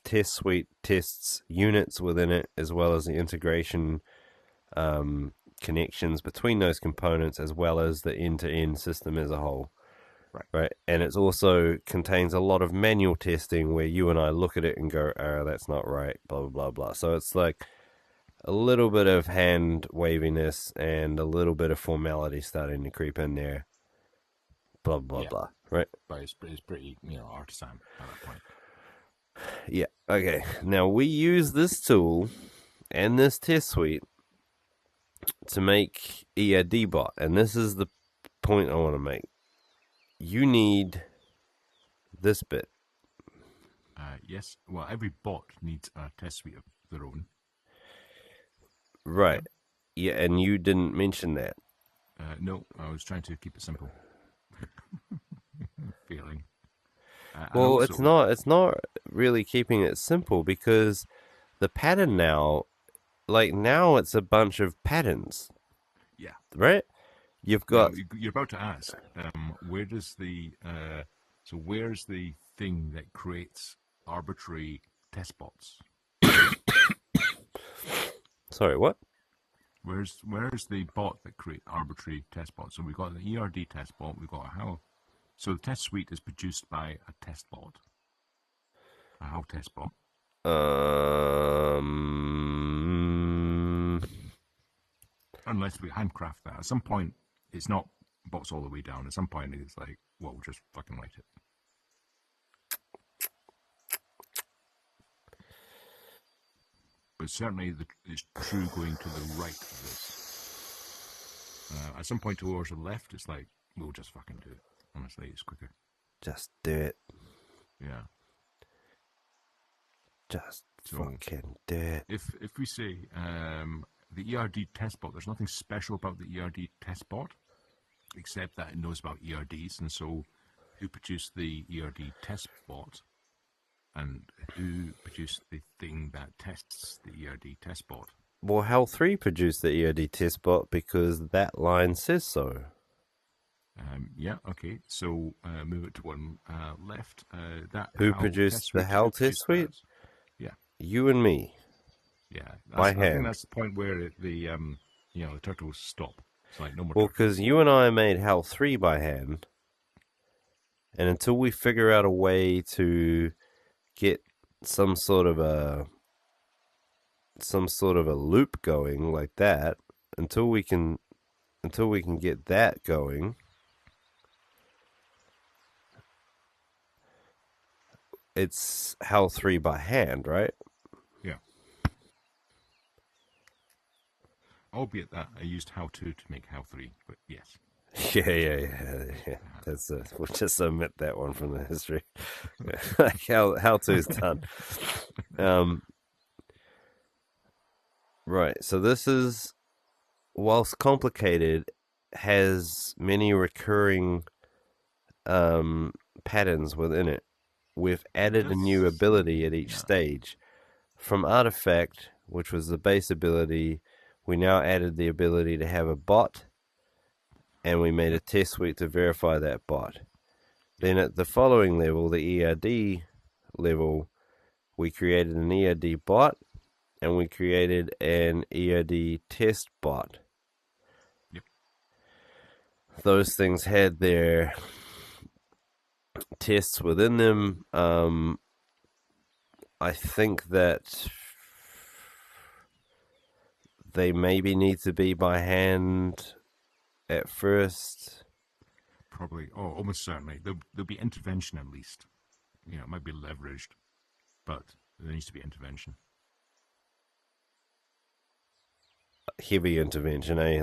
test suite tests units within it, as well as the integration connections between those components, as well as the end-to-end system as a whole. Right. And it also contains a lot of manual testing where you and I look at it and go, oh, that's not right, blah, blah, blah, blah. So it's like a little bit of hand waviness and a little bit of formality starting to creep in there. Blah, blah, blah. Right? But it's pretty, artisan at that point. Yeah. Okay. Now we use this tool and this test suite to make ERD bot. And this is the point I want to make. You need this bit. Yes. Well, every bot needs a test suite of their own. Right. Yeah, and you didn't mention that. No, I was trying to keep it simple. Failing. Well, also, it's not really keeping it simple because the pattern now it's a bunch of patterns. Yeah. Right? You've got... You're about to ask, where does where's the thing that creates arbitrary test bots? Sorry, what? Where's the bot that creates arbitrary test bots? So we've got the ERD test bot, we've got a HAL. So the test suite is produced by a test bot. A HAL test bot. Unless we handcraft that. At some point, it's not bots all the way down. At some point, it's like, well, we'll just fucking write it. but certainly it's true going to the right of this. At some point towards the left, it's like, we'll just fucking do it. Honestly, it's quicker. Just do it. Yeah. Just fucking do it. If we say the ERD test bot, there's nothing special about the ERD test bot, except that it knows about ERDs, and so who produced the ERD test bot, and who produced the thing that tests the ERD test bot? Well, HAL 3 produced the ERD test bot because that line says so. Yeah, okay. So move it to one left. Who produced the HAL test suite? Yeah. You and me. Yeah. By I hand. think that's the point where the turtles stop. It's like no more. Well, because you and I made HAL 3 by hand, and until we figure out a way to get some sort of a loop going like that, until we can get that going, it's HAL 3 by hand, right? Yeah. Albeit that I used HAL 2 to make HAL 3, but yes. Yeah. We'll just omit that one from the history. HAL 2 is done. Right. So this is, whilst complicated, has many recurring patterns within it. We've added a new ability at each stage. From Artifact, which was the base ability, we now added the ability to have a bot, and we made a test suite to verify that bot. Then at the following level, the ERD level, we created an ERD bot, and we created an ERD test bot. Yep. Those things had their tests within them. I think that they maybe need to be by hand at first. Probably. Oh, almost certainly. There'll be intervention at least. It might be leveraged, but there needs to be intervention. Heavy intervention, eh?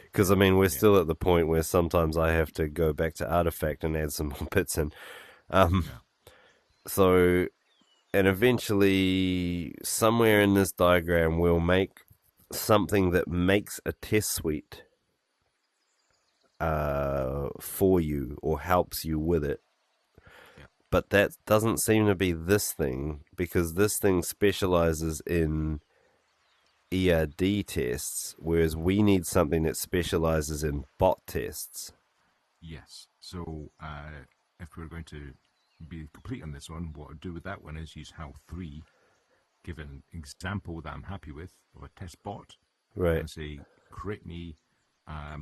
Because we're still at the point where sometimes I have to go back to Artifact and add some more bits in. So, and eventually, somewhere in this diagram, we'll make something that makes a test suite for you or helps you with it. Yeah. But that doesn't seem to be this thing, because this thing specializes in ERD tests, whereas we need something that specializes in bot tests. Yes. So if we're going to be complete on this one, what I'll do with that one is use HAL 3, give an example that I'm happy with of a test bot, Right. and say, create me a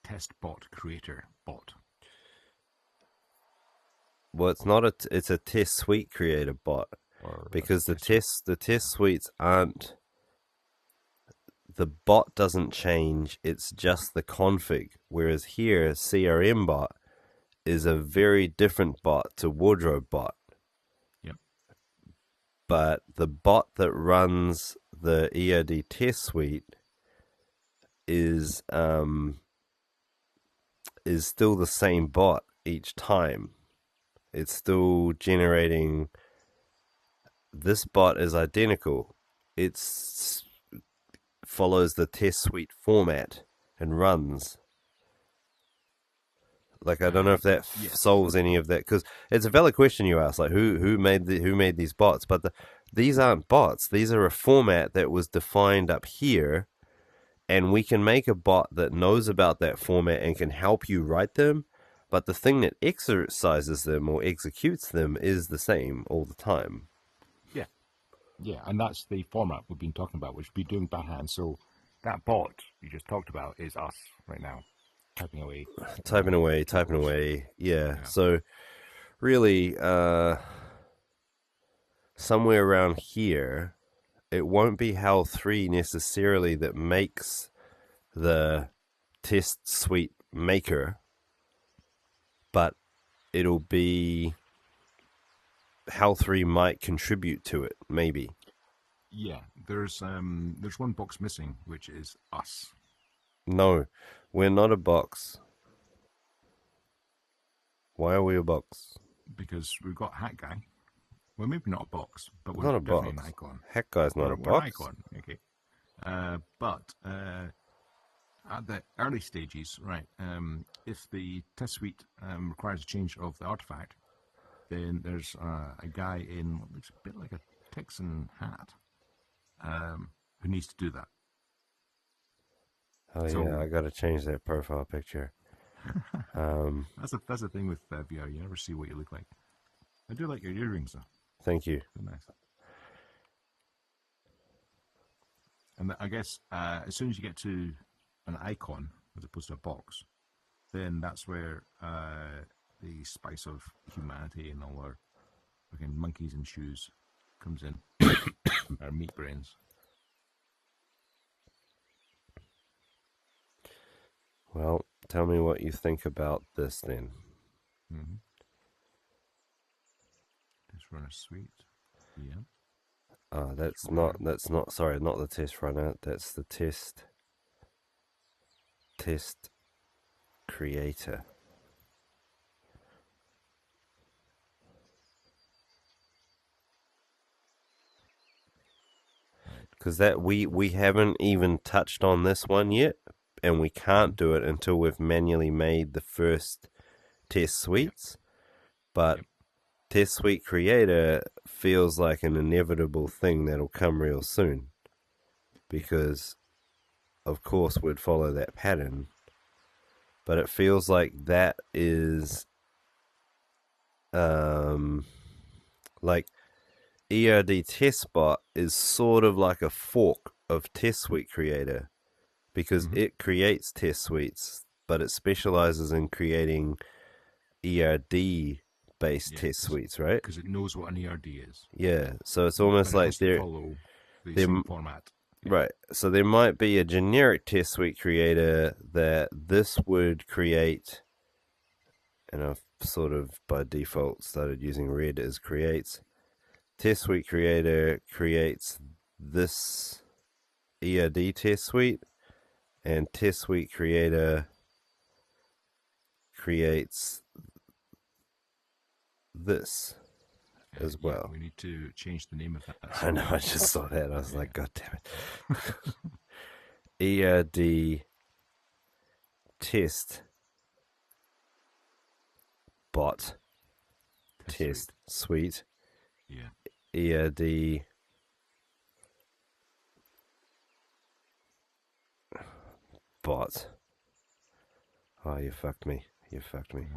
test bot creator bot. Well, it's a test suite creator bot. Because the test suites aren't, the bot doesn't change, it's just the config. Whereas here, CRM bot is a very different bot to wardrobe bot. Yep. But the bot that runs the ERD test suite is still the same bot each time. It's still generating. This bot is identical. It follows the test suite format and runs. I don't know if that solves any of that, because it's a valid question you ask. Who made these bots? But these aren't bots. These are a format that was defined up here, and we can make a bot that knows about that format and can help you write them. But the thing that exercises them or executes them is the same all the time. Yeah, and that's the format we've been talking about, which we'll be doing by hand. So that bot you just talked about is us right now, typing away. Yeah. So really, somewhere around here, it won't be HAL 3 necessarily that makes the test suite maker, but it'll be Hal3 might contribute to it, maybe. Yeah, there's one box missing, which is us. No, we're not a box. Why are we a box? Because we've got Hat Guy. Well, maybe not a box, but we're Not a definitely box. an icon. Hat Guy's not a We're an box. icon, okay. But at the early stages, right, if the test suite requires a change of the artifact, then there's a guy in what looks a bit like a Texan hat who needs to do that. Oh So- yeah, I gotta change that profile picture. That's the thing with VR. You never see what you look like. I do like your earrings, though. Thank you. They're nice. And I guess as soon as you get to an icon as opposed to a box, then that's where the spice of humanity and all our fucking monkeys and shoes comes in. Our meat brains. Well, tell me what you think about this then. Mm-hmm. Just run a suite. Yeah. That's not, sorry, not the test runner, that's the test creator. Because that we haven't even touched on this one yet, and we can't do it until we've manually made the first test suites. But test suite creator feels like an inevitable thing that'll come real soon, because of course we'd follow that pattern. But it feels like that is like ERD testbot is sort of like a fork of test suite creator, because it creates test suites, but it specializes in creating ERD based test suites, right? Because it knows what an ERD is. Yeah, so it's almost But it like has to follow the same format. Right. So there might be a generic test suite creator that this would create, and I've sort of by default started using red as creates. Test suite creator creates this ERD test suite, and test suite creator creates this as well. We need to change the name of that. I know, I just saw that. I was like, God damn it. ERD test bot test suite. Yeah. ERD bot. Oh, you fucked me. You fucked me.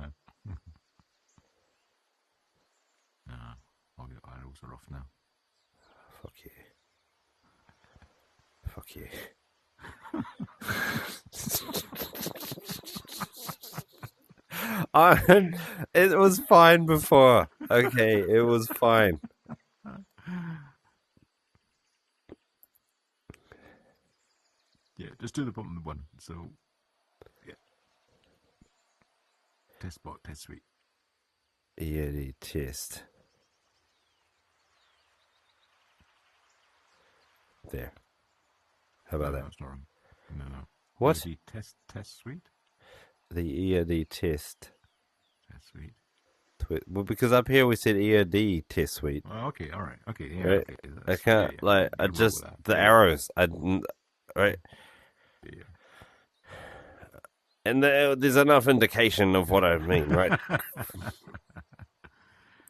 All your arrows are off now. Fuck you. Fuck you. It was fine before. Okay, it was fine. Yeah, just do the bottom one. So, yeah. Test bot, test suite. ERD test. There. How about No, that? that's not wrong. No. What? ERD test suite? The ERD test. Test suite. Well, because up here we said ERD test suite. Oh, okay, all right. Okay, yeah. Right? Okay, I can't, I roll just, with that. the arrows. Right? Yeah. And there's enough indication of what I mean, right?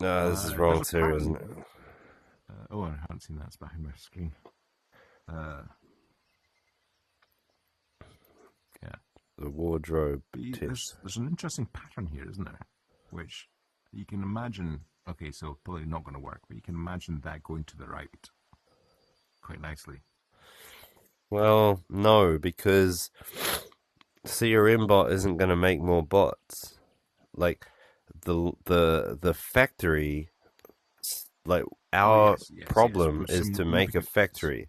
No, this is wrong there's a too, pattern. isn't it? Oh, I haven't seen that. It's behind my screen. Yeah. The wardrobe But test. there's an interesting pattern here, isn't there? Which you can imagine. Okay, so probably not going to work, but you can imagine that going to the right quite nicely. Well, no, because CRM bot isn't going to make more bots. Like the factory, like our yes, problem yes. is to make a factory.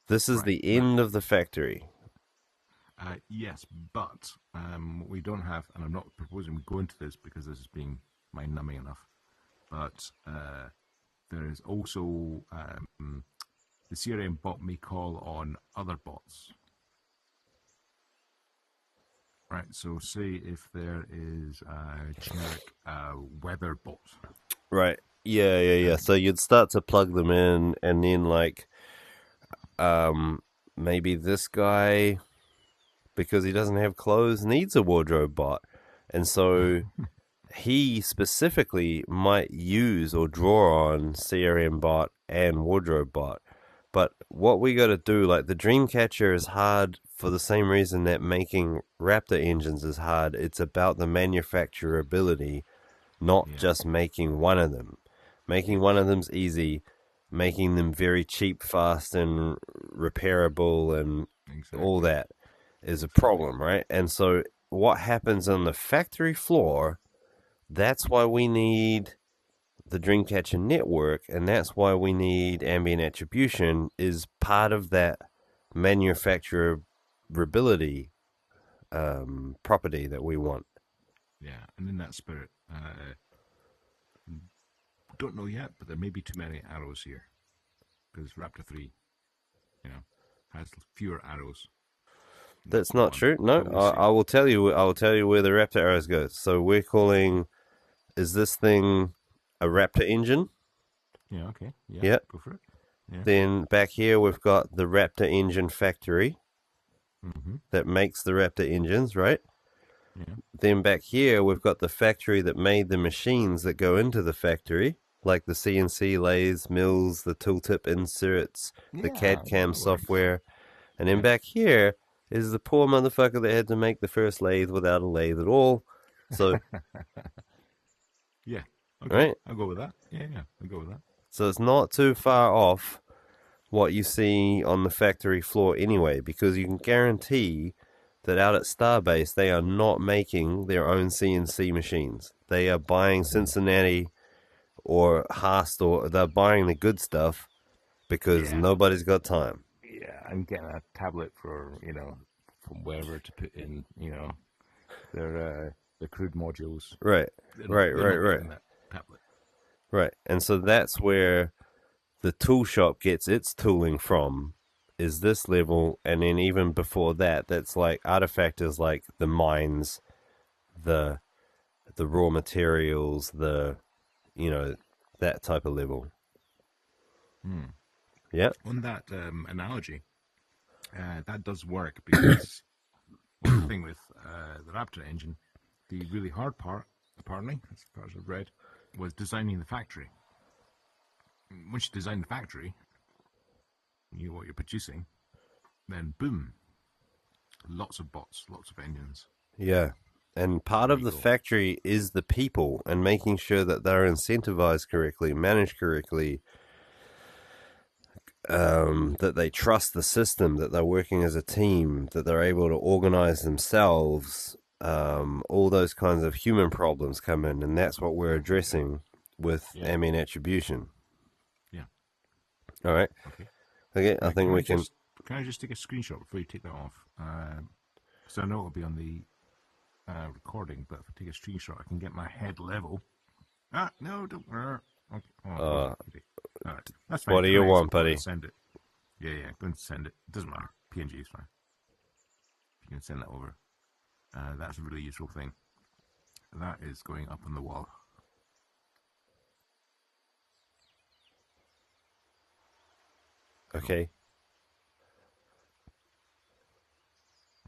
This is Right, the end of the factory. Yes, but what we don't have, and I'm not proposing we go into this because this is being mind-numbing enough, but There is also the CRM bot may call on other bots. Right, so say if there is a generic weather bot. Right. Yeah. So you'd start to plug them in, and then like, maybe this guy, because he doesn't have clothes, needs a wardrobe bot, and so he specifically might use or draw on CRM bot and wardrobe bot. But what we got to do, like the Dreamcatcher is hard for the same reason that making Raptor engines is hard. It's about the manufacturability, not just making one of them. Making one of them's easy. Making them very cheap, fast, and repairable, and all that is a problem, right? And so what happens on the factory floor, that's why we need the Dreamcatcher network, and that's why we need ambient attribution, is part of that manufacturability property that we want. Yeah, and in that spirit, don't know yet, but there may be too many arrows here, because Raptor 3, has fewer arrows. That's not true. No, I will tell you. I will tell you where the Raptor arrows go. So we're calling. Is this thing a Raptor engine? Yeah. Okay. Yeah. Yep. Go for it. Yeah. Then back here we've got the Raptor engine factory that makes the Raptor engines, right? Yeah. Then back here we've got the factory that made the machines that go into the factory, like the CNC lathes, mills, the tooltip inserts, the CAD/CAM software. And then back here is the poor motherfucker that had to make the first lathe without a lathe at all. So, yeah, okay. Right? I'll go with that. Yeah, I'll go with that. So it's not too far off what you see on the factory floor anyway, because you can guarantee that out at Starbase they are not making their own CNC machines. They are buying Cincinnati or Haas, or they're buying the good stuff because nobody's got time. Yeah, I'm getting a tablet for, from wherever to put in, their crude modules. Right. That tablet. Right. And so that's where the tool shop gets its tooling from, is this level. And then even before that, that's like Artifact is like the mines, the raw materials, that type of level. Yeah. On that analogy, that does work, because one thing with the Raptor engine, the really hard part, apparently, as far as I've read, was designing the factory. Once you design the factory, you know what you're producing, then boom, lots of bots, lots of engines. Yeah. And part of the factory is the people, and making sure that they're incentivized correctly, managed correctly, that they trust the system, that they're working as a team, that they're able to organize themselves. All those kinds of human problems come in, and that's what we're addressing with ambient attribution. Yeah. All right. Okay. I think we can. Can I just take a screenshot before you take that off? So I know it'll be on the recording, but if I take a screenshot, I can get my head level. No, don't. Okay. All right. That's fine. What do you want, buddy? Send it. Yeah, go and send it. It doesn't matter. PNG is fine. You can send that over. That's a really useful thing. That is going up on the wall. Okay.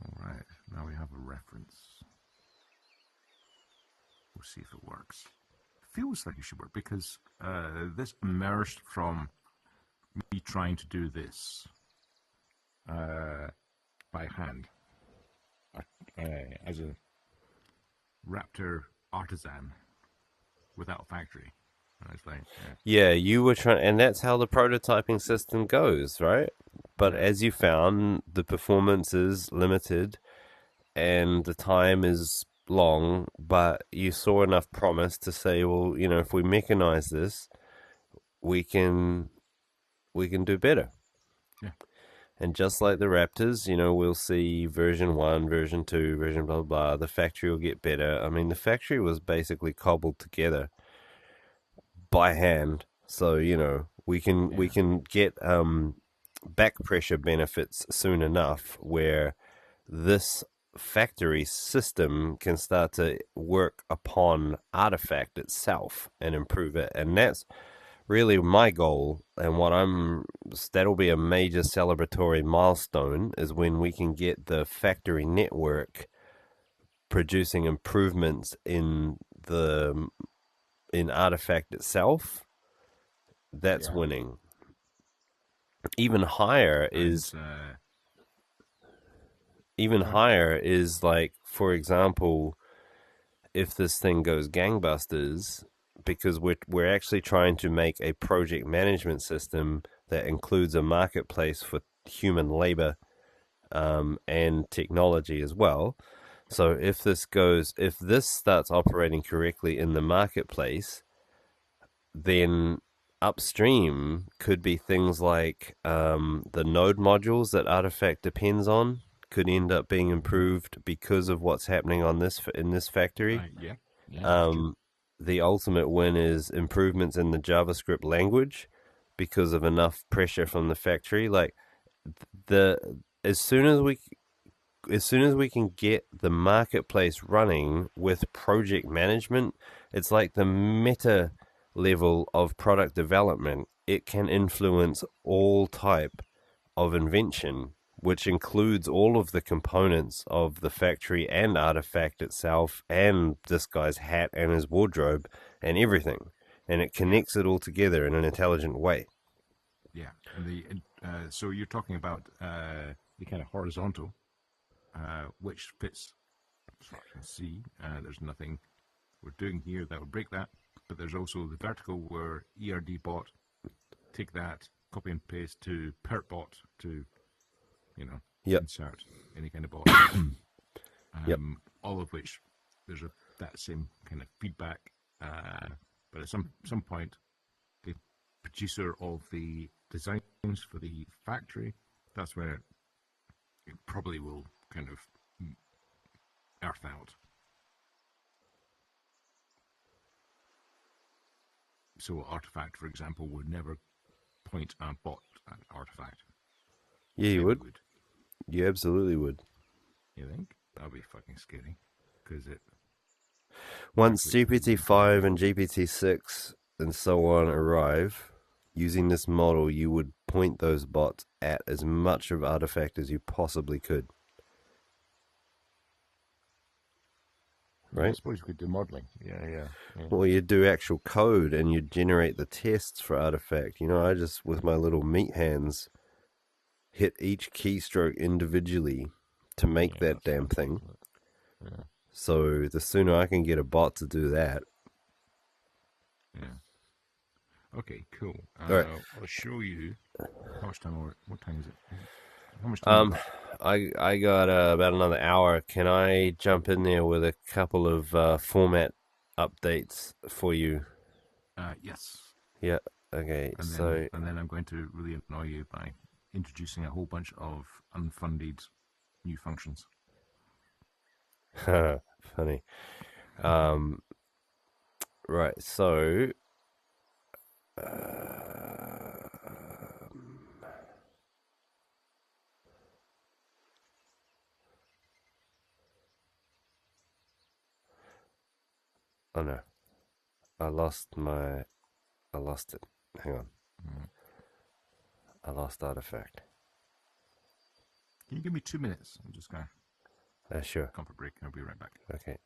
All right. Now we have a reference. We'll see if it works. Feels like it should work, because this emerged from me trying to do this by hand as a Raptor artisan without factory. And I was like, yeah, you were trying, and that's how the prototyping system goes, right? But as you found, the performance is limited and the time is long, but you saw enough promise to say, well, if we mechanize this, we can do better. Yeah. And just like the Raptors, we'll see version 1, version 2, version blah, blah, blah. The factory will get better. I mean, the factory was basically cobbled together by hand. So, you know, we can get back pressure benefits soon enough where this factory system can start to work upon Artifact itself and improve it. And that's really my goal, and that'll be a major celebratory milestone, is when we can get the factory network producing improvements in Artifact itself. That's winning. Even higher is like, for example, if this thing goes gangbusters, because we're actually trying to make a project management system that includes a marketplace for human labor and technology as well. So if this starts operating correctly in the marketplace, then upstream could be things like the node modules that Artifact depends on could end up being improved because of what's happening on in this factory. The ultimate win is improvements in the JavaScript language because of enough pressure from the factory. Like as soon as we can get the marketplace running with project management, it's like the meta level of product development. It can influence all type of invention, which includes all of the components of the factory and Artifact itself and this guy's hat and his wardrobe and everything. And it connects it all together in an intelligent way. Yeah. And so you're talking about the kind of horizontal, which fits, so I can see there's nothing we're doing here that would break that. But there's also the vertical where ERD bot, take that, copy and paste to PertBot to, insert any kind of bot. All of which there's that same kind of feedback. But at some point, the producer of the designs for the factory, that's where it probably will kind of earth out. So Artifact, for example, would never point a bot at Artifact. Yeah, you would. You absolutely would. You think? That'd be fucking scary. Because once GPT-5 and GPT-6 and so on arrive, using this model, you would point those bots at as much of Artifact as you possibly could. Right? I suppose you could do modeling. Yeah. Well, you'd do actual code and you'd generate the tests for Artifact. I just, with my little meat hands, hit each keystroke individually to make that damn thing. Yeah. So the sooner I can get a bot to do that. Yeah. Okay, cool. All right. I'll show you how much time. What time is it? How much time? I got about another hour. Can I jump in there with a couple of format updates for you? Yes. Yeah. Okay. And then I'm going to really annoy you by introducing a whole bunch of unfunded new functions. Funny. Right. So. Oh no, I lost it. Hang on. I lost Artifact. Can you give me 2 minutes? I'm just going to sure. comfort break. I'll be right back. Okay.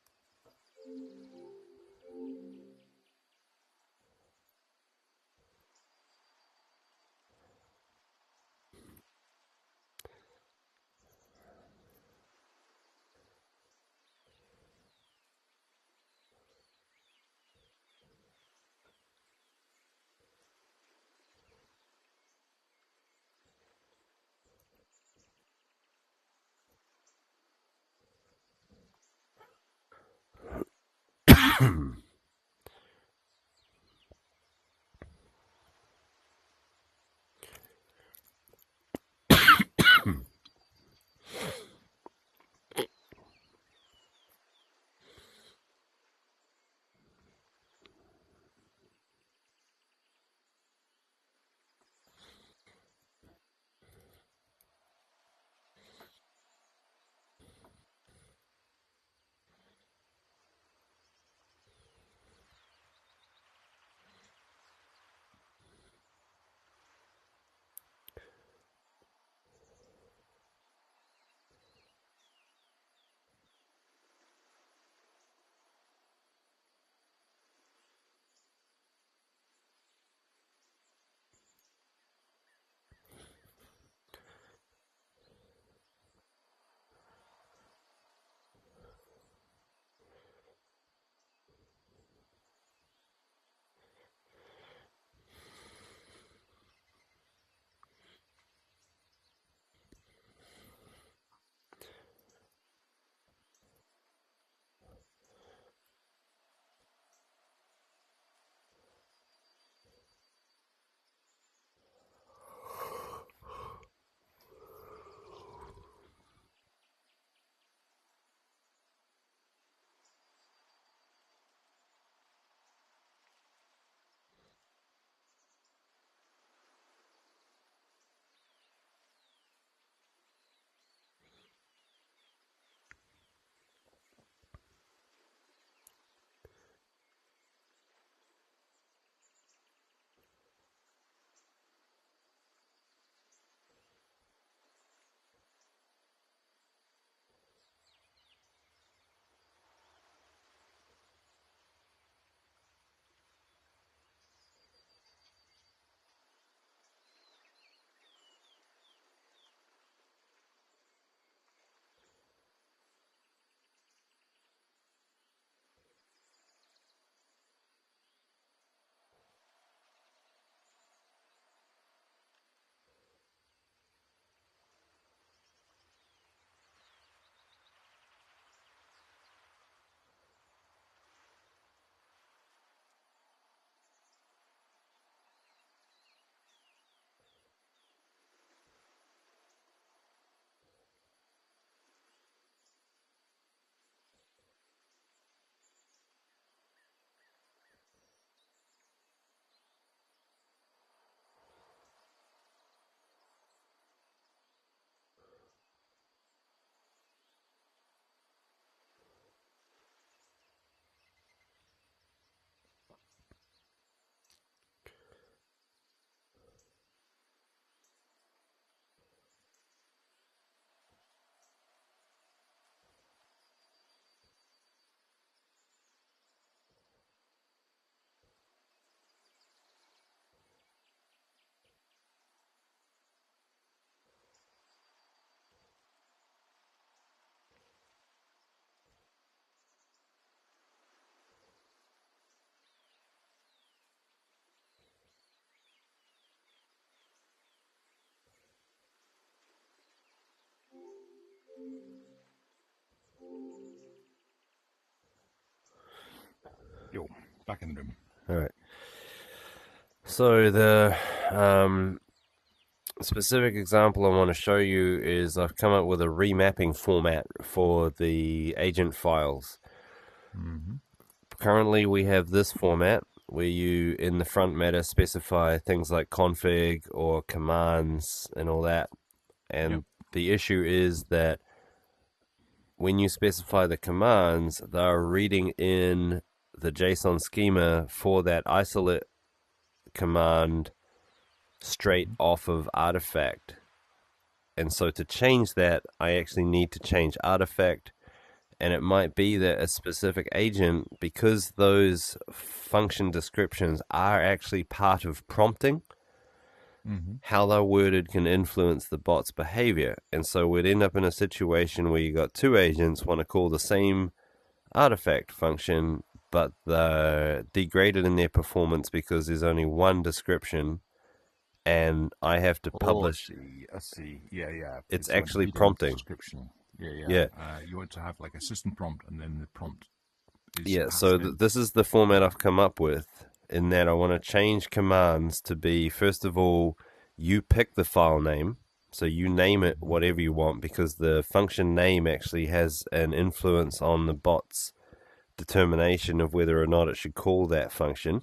Yo, back in the room. All right. So the specific example I want to show you is I've come up with a remapping format for the agent files. Currently we have this format where you in the front matter specify things like config or commands and all that. And the issue is that when you specify the commands, they're reading in the JSON schema for that isolate command straight off of artifact. And so to change that, I actually need to change artifact. And it might be that a specific agent, because those function descriptions are actually part of prompting, how they're worded can influence the bot's behavior. And so we'd end up in a situation where you got two agents want to call the same artifact function, but they're degraded in their performance because there's only one description, and I have to publish. I see. Yeah. It's actually prompting. Description. Yeah. Yeah. You want to have like a system prompt, and then the prompt is Yeah, so this is the format I've come up with, in that I want to change commands to be, first of all, you pick the file name, so you name it whatever you want, because the function name actually has an influence on the bot's determination of whether or not it should call that function.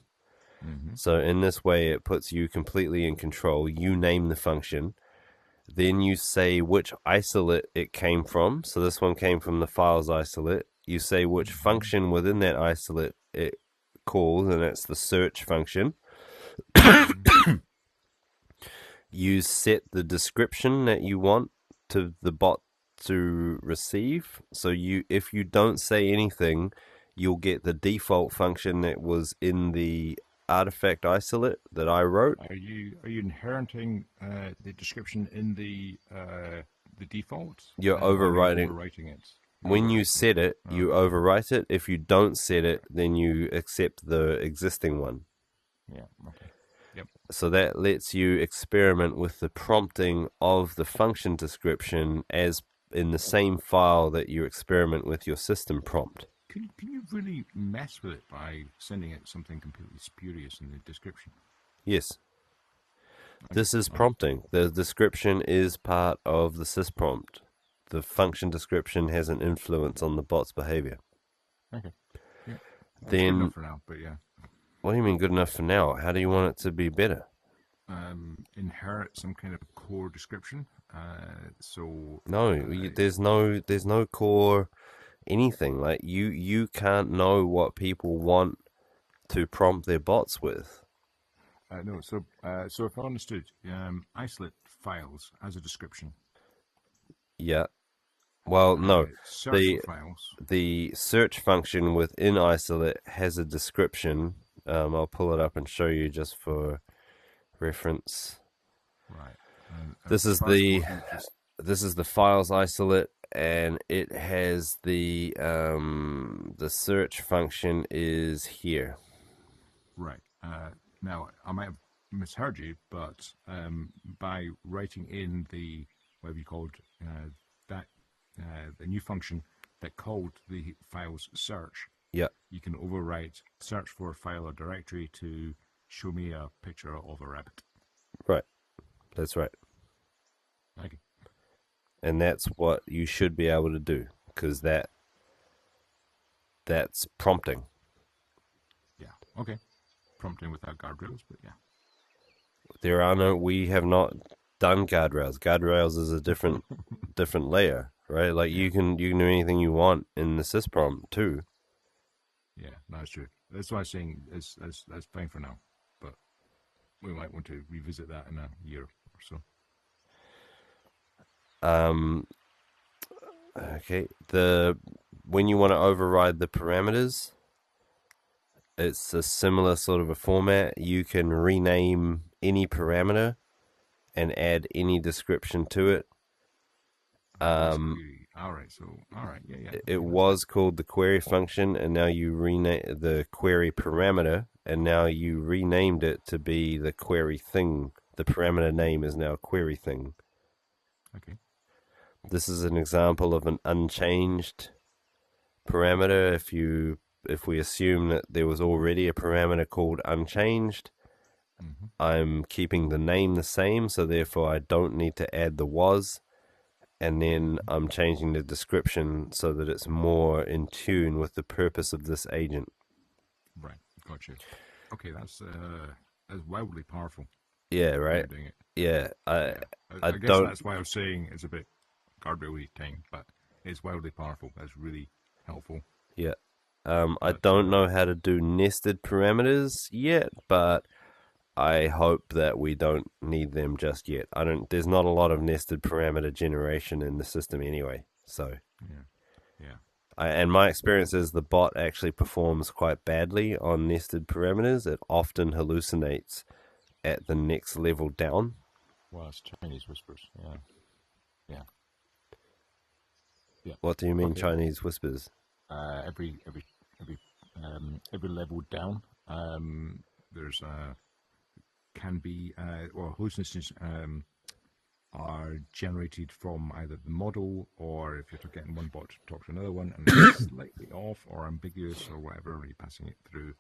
So in this way, it puts you completely in control. You name the function. Then you say which isolate it came from. So this one came from the files isolate. You say which function within that isolate it calls, and that's the search function. You set the description that you want to the bot to receive. So if you don't say anything, you'll get the default function that was in the artifact isolate that I wrote. Are you inheriting the description in the default? You're overwriting it. When you set it, you overwrite it. If you don't set it, then you accept the existing one. Yeah. Okay. Yep. So that lets you experiment with the prompting of the function description as in the same file that you experiment with your system prompt. Can you really mess with it by sending it something completely spurious in the description? Yes. This is prompting. The description is part of the sysprompt. The function description has an influence on the bot's behavior. Okay. Yeah. Then, good enough for now, but yeah. What do you mean good enough for now? How do you want it to be better? Inherit some kind of core description. There's no core anything. Like you can't know what people want to prompt their bots with. No. So if I understood, isolate files as a description. Yeah. Well, no. Search files. The search function within isolate has a description. I'll pull it up and show you just for reference. Right. This is the files isolate, and it has the search function is here. Right. Now I might have misheard you, but by writing in the whatever you called the new function that called the files search. Yeah. You can overwrite search for a file or directory to show me a picture of a rabbit. Right. That's right. Okay. And that's what you should be able to do, because that's prompting. Yeah. Okay. Prompting without guardrails, but yeah. We have not done guardrails. Guardrails is a different layer, right? Like you can do anything you want in the sysprompt too. Yeah, no, that's true. That's why I'm saying that's fine for now, but we might want to revisit that in a year or so. Okay. When you want to override the parameters, it's a similar sort of a format. You can rename any parameter and add any description to it. Yeah. It was called the query function, and now you rename the query parameter, and now you renamed it to be the query thing. The parameter name is now query thing. Okay. this is an example of an unchanged parameter. If we assume that there was already a parameter called unchanged, I'm keeping the name the same, so therefore I don't need to add the was, and then I'm changing the description so that it's more in tune with the purpose of this agent. Right, gotcha. Okay, that's wildly powerful. Yeah, right. Doing it. Yeah, I I guess don't. that's why I was saying it's a bit guardrail-y thing, but it's wildly powerful. That's really helpful. Yeah. I don't know how to do nested parameters yet, but I hope that we don't need them just yet. There's not a lot of nested parameter generation in the system anyway. So, yeah. And my experience is the bot actually performs quite badly on nested parameters. It often hallucinates at the next level down. Well, it's Chinese whispers. Yeah. What do you mean, Chinese whispers? Every level down, there's can be hallucinations are generated from either the model, or if you're getting one bot to talk to another one and it's slightly off or ambiguous or whatever, or you're passing it through,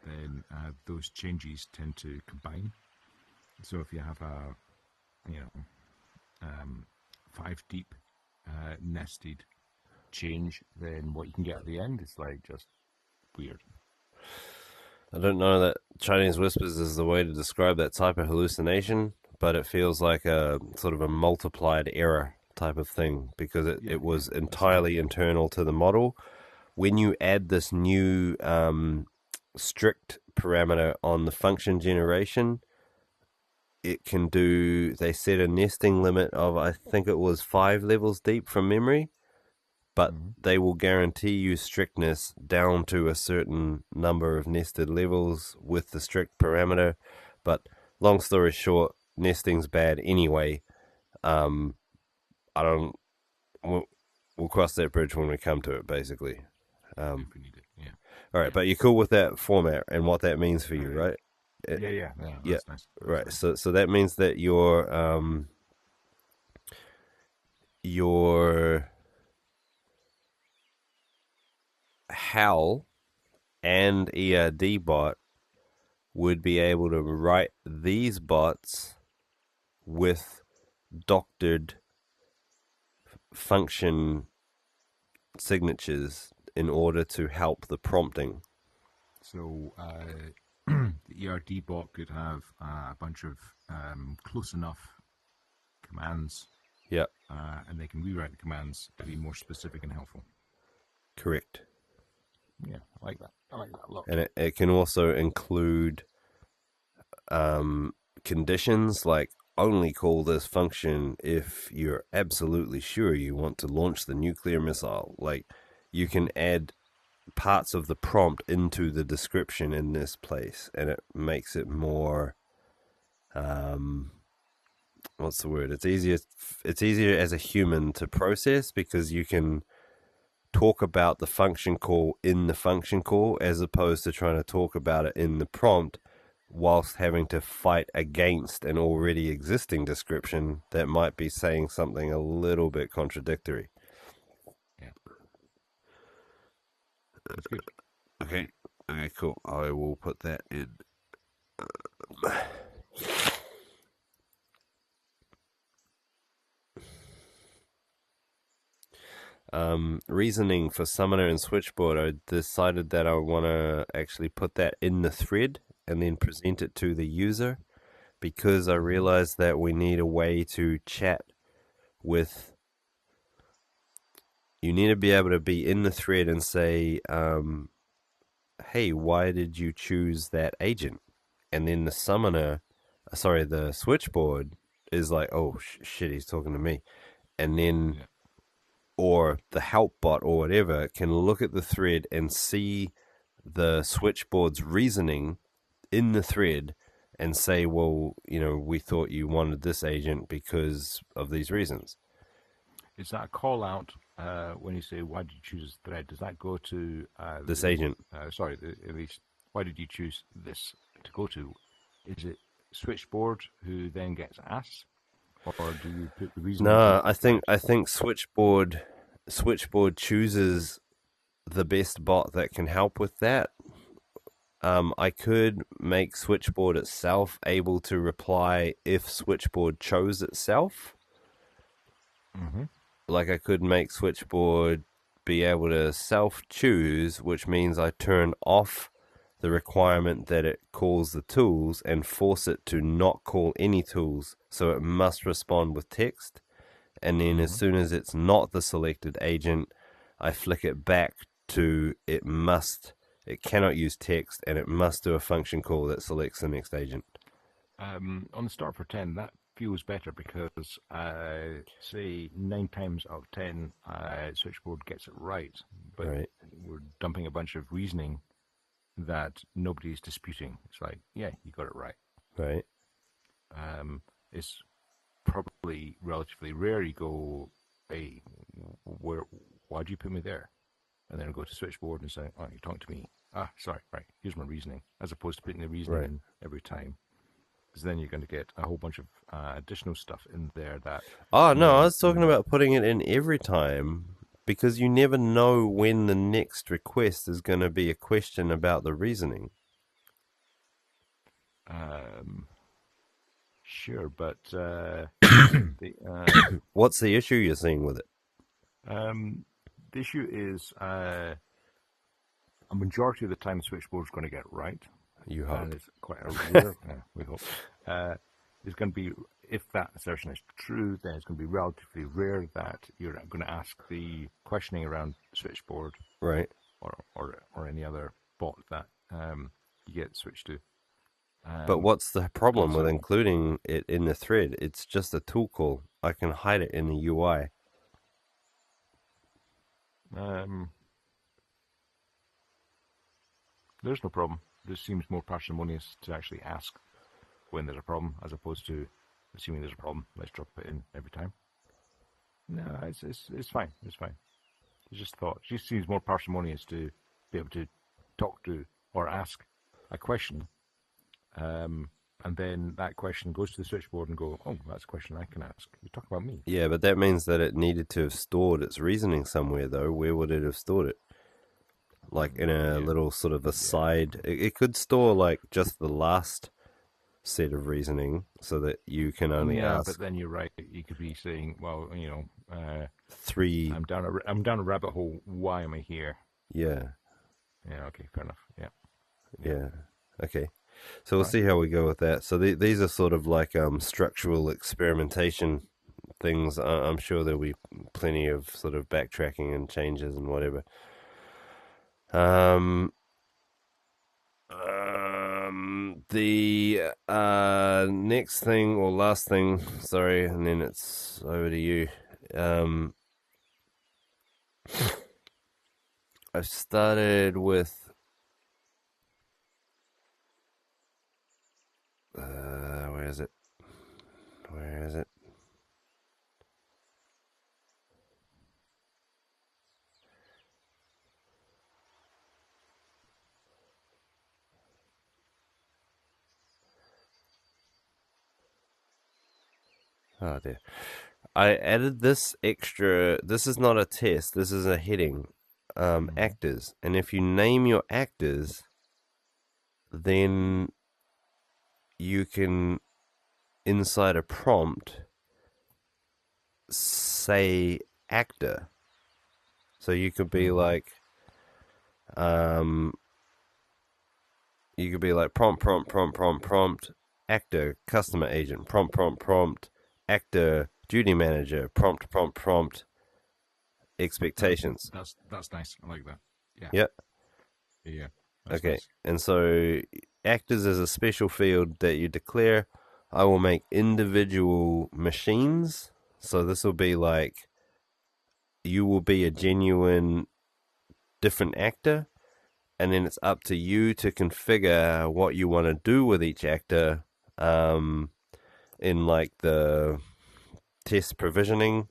then those changes tend to combine. So if you have a 5 deep nested change, then what you can get at the end is like just weird. I don't know that Chinese whispers is the way to describe that type of hallucination, but it feels like a sort of a multiplied error type of thing, because it was entirely internal to the model. When you add this new strict parameter on the function generation, it can do, they set a nesting limit of, I think it was 5 levels deep from memory, but they will guarantee you strictness down to a certain number of nested levels with the strict parameter. But long story short, nesting's bad anyway. We'll cross that bridge when we come to it, basically. If we need it, yeah. All right, but you're cool with that format and what that means for you, right? Yeah. That's nice. Right. Nice. So that means that your HAL and ERD bot would be able to write these bots with doctored function signatures in order to help the prompting. So the ERD bot could have a bunch of close enough commands. Yeah. And they can rewrite the commands to be more specific and helpful. Correct. Yeah, I like that. I like that a lot. And it can also include conditions like only call this function if you're absolutely sure you want to launch the nuclear missile. Like, you can add parts of the prompt into the description in this place, and it makes it more what's the word? It's easier as a human to process, because you can talk about the function call in the function call as opposed to trying to talk about it in the prompt whilst having to fight against an already existing description that might be saying something a little bit contradictory. Yeah. That's good. Okay, cool. I will put that in. Reasoning for Summoner and Switchboard, I decided that I want to actually put that in the thread and then present it to the user, because I realized that we need a way to chat with. You need to be able to be in the thread and say, hey, why did you choose that agent? And then the switchboard is like, oh, shit, he's talking to me. And then, or the help bot or whatever can look at the thread and see the switchboard's reasoning in the thread and say, well, we thought you wanted this agent because of these reasons. Is that a call out when you say, why did you choose this thread? Does that go to this agent? At least, why did you choose this to go to? Is it switchboard who then gets asked? or do you put the reasoning No, key first? I think Switchboard chooses the best bot that can help with that. I could make Switchboard itself able to reply if Switchboard chose itself. Mm-hmm. Like I could make Switchboard be able to self-choose, which means I turn off the requirement that it calls the tools and force it to not call any tools. So it must respond with text. And then as soon as it's not the selected agent, I flick it back to it cannot use text, and it must do a function call that selects the next agent. On the start for 10, that feels better because, say, 9 times out of 10, Switchboard gets it right, but Right. we're dumping a bunch of reasoning that nobody's disputing. It's like, yeah, you got it right. Right. It's probably relatively rare you go, hey, why do you put me there? And then go to Switchboard and say, oh, you're talking to me. Ah, sorry, right, here's my reasoning, as opposed to putting the reasoning Right. in every time. Because then you're going to get a whole bunch of additional stuff in there that... Oh, no, I was talking about putting it in every time, because you never know when the next request is going to be a question about the reasoning. Sure, but What's the issue you're seeing with it? the issue is a majority of the time Switchboard's going to get it right. You hope. And it's quite a rare, we hope. It's going to be, if that assertion is true, then it's going to be relatively rare that you're going to ask the questioning around Switchboard Right. or any other bot that you get switched to. But what's the problem with including it in the thread? It's just a tool call. I can hide it in the UI. There's no problem. This seems more parsimonious to actually ask when there's a problem, as opposed to assuming there's a problem. Let's drop it in every time. No, it's fine. It's fine. It's just thought. It just seems more parsimonious to be able to talk to or ask a question, and then that question goes to the switchboard and go, oh, that's a question I can ask. You talk about me. Yeah, but that means that it needed to have stored its reasoning somewhere, though. Where would it have stored it? Like in a little sort of a side. It could store like just the last set of reasoning so that you can only ask. But then you're right. You could be saying, well, you know, 3. I'm down a rabbit hole. Why am I here? Yeah. Yeah. Okay. Fair enough. Yeah. Yeah. Okay. So we'll see how we go with that. So these are sort of like structural experimentation things. I'm sure there'll be plenty of sort of backtracking and changes and whatever. The next thing or last thing, sorry, and then it's over to you. I've started with where is it? Where is it? Oh dear. I added this extra. This is not a test. This is a heading. Actors. And if you name your actors, then you can, inside a prompt, say actor. So you could be like, prompt, actor, customer agent, prompt, actor, duty manager, prompt, expectations. That's nice. I like that. Yeah. Yep. Yeah. Okay. Nice. And so actors is a special field that you declare. I will make individual machines. So this will be like, you will be a genuine different actor. And then it's up to you to configure what you want to do with each actor in like the test provisioning.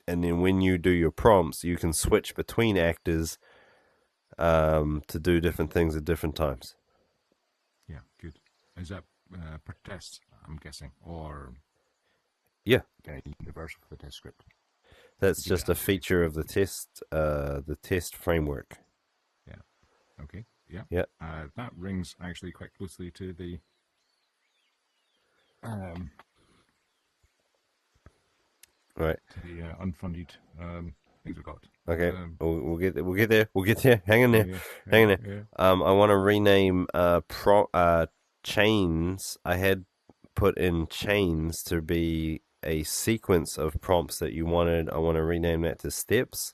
And then when you do your prompts, you can switch between actors to do different things at different times. Yeah, good. Is that per test, I'm guessing? Or Yeah, universal for the test script. that's You get just a that. feature of the test framework. Yeah. Okay. Yeah. Yeah. That rings actually quite closely to the Right. unfunded things we've got. Okay. We'll get there. We'll get there. We'll get there. Hang in there. Hang in there. Yeah. I want to rename chains. I had put in chains to be a sequence of prompts that you wanted. I want to rename that to steps.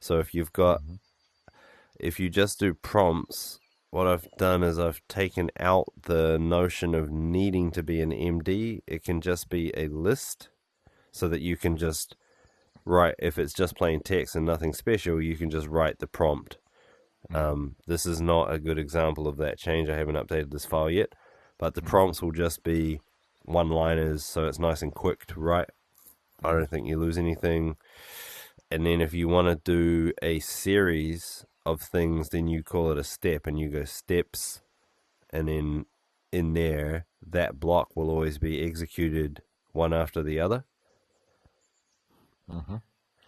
So if you've got, if you just do prompts, what I've done is I've taken out the notion of needing to be an MD. It can just be a list, so that you can just write, if it's just plain text and nothing special, you can just write the prompt. This is not a good example of that change. I haven't updated this file yet, but the prompts will just be one-liners, so it's nice and quick to write. I don't think you lose anything. And then if you want to do a series of things, then you call it a step, and you go steps, and then in there, that block will always be executed one after the other.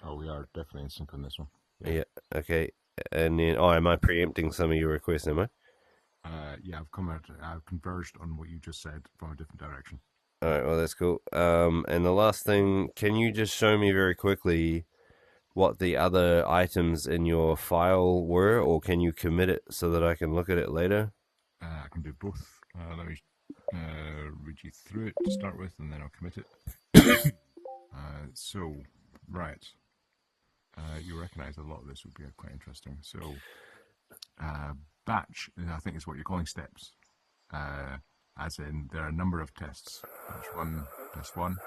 Oh, we are definitely in sync on this one. Yeah. Okay. And then, am I preempting some of your requests? Am I? Yeah, I've converged on what you just said from a different direction. All right. Well, that's cool. And the last thing, can you just show me very quickly what the other items in your file were, or can you commit it so that I can look at it later? I can do both. Let me read you through it to start with, and then I'll commit it. So, right. You recognize a lot of this would be quite interesting. So, batch, I think, is what you're calling steps. As in, there are a number of tests. Batch 1, test 1.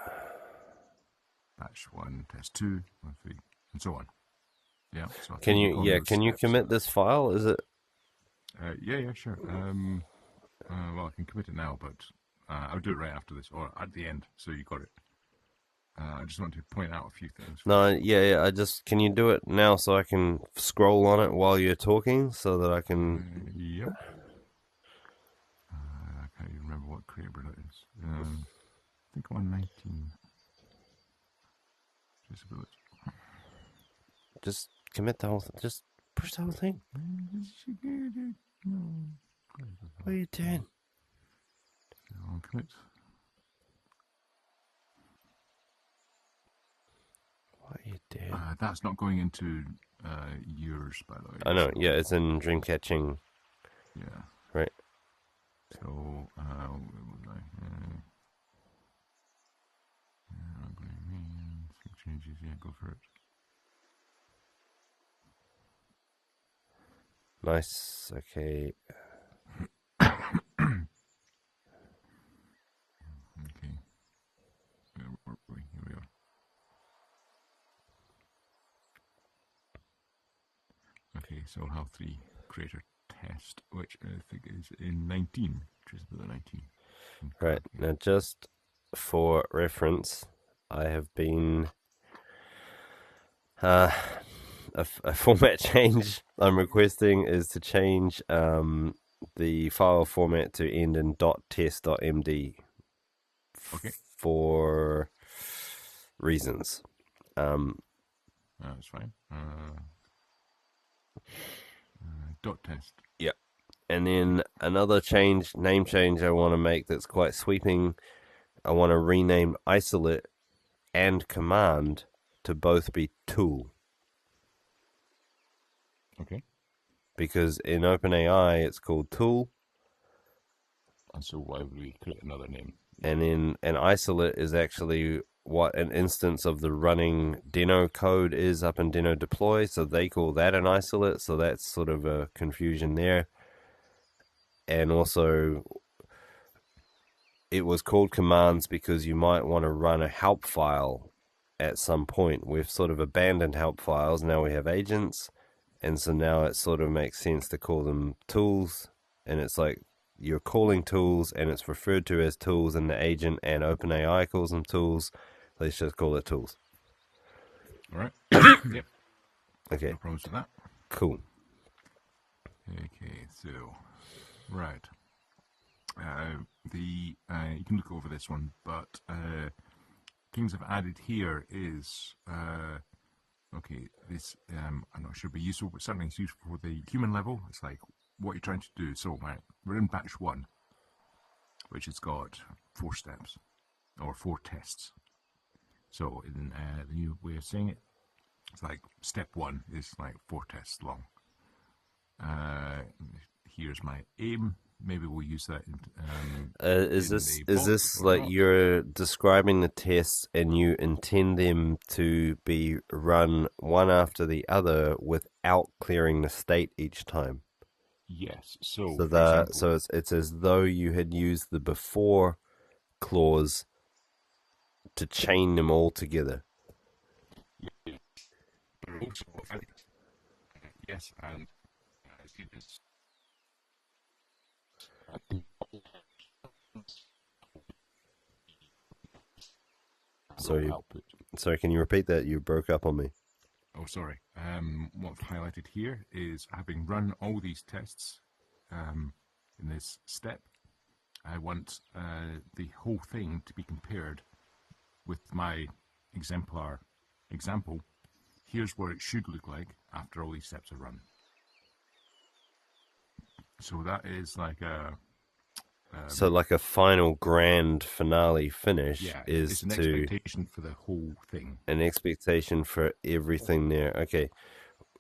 Batch 1, test 2, 1, 3, and so on. Yeah. So Can you commit this file? Is it? Yeah, sure. Well, I can commit it now, but I'll do it right after this, or at the end, so you got it. I just want to point out a few things. No, yeah. Can you do it now so I can scroll on it while you're talking, so that I can? Yep. I can't even remember what creator it is. I think I'm on 19. Disability. Just commit the whole thing. Just push the whole thing. What are you doing? I'll commit. What are you doing? That's not going into yours, by the way. I know. So, Yeah, it's in Dreamcatching. Yeah. Right. So, where was I? Changes. Yeah, go for it. Nice. Okay. Okay. Where were we? Here we are. Okay, so I'll have 3 creator test, which I think is in 19, Traceability 19. Right. Now, just for reference, I have been a format change I'm requesting is to change the file format to end in .test.md. Okay. For reasons. That's fine. .test. Yeah. And then another name change I want to make that's quite sweeping. I want to rename isolate and command to both be tool. Okay. Because in OpenAI it's called tool. And so why would we create another name? And in an isolate is actually what an instance of the running Deno code is up in Deno deploy. So they call that an isolate. So that's sort of a confusion there. And also, it was called commands because you might want to run a help file at some point. We've sort of abandoned help files. Now we have agents. And so now it sort of makes sense to call them tools. And it's like you're calling tools and it's referred to as tools in the agent, and OpenAI calls them tools. Let's just call it tools. All right. Yep. Okay. No problems with that. Cool. Okay, so, right. You can look over this one, but things I've added here is okay. This I'm not sure be useful, but certainly it's useful for the human level. It's like what you're trying to do. So right, we're in batch 1, which has got 4 steps or 4 tests. So in the new way of saying it, it's like step 1 is like 4 tests long. Here's my aim. Maybe we'll use that. Is this like not. you're describing the tests and you intend them to be run one after the other without clearing the state each time? Yes. So So for example, it's as though you had used the before clause to chain them all together. but also yes, and see this. Sorry, Output. sorry, can you repeat that? You broke up on me. Oh, sorry. What I've highlighted here is having run all these tests in this step, I want the whole thing to be compared with my exemplar example. Here's what it should look like after all these steps are run. So that is like a So like a final grand finale finish yeah, is it's an to expectation for the whole thing. an expectation for everything there. Okay.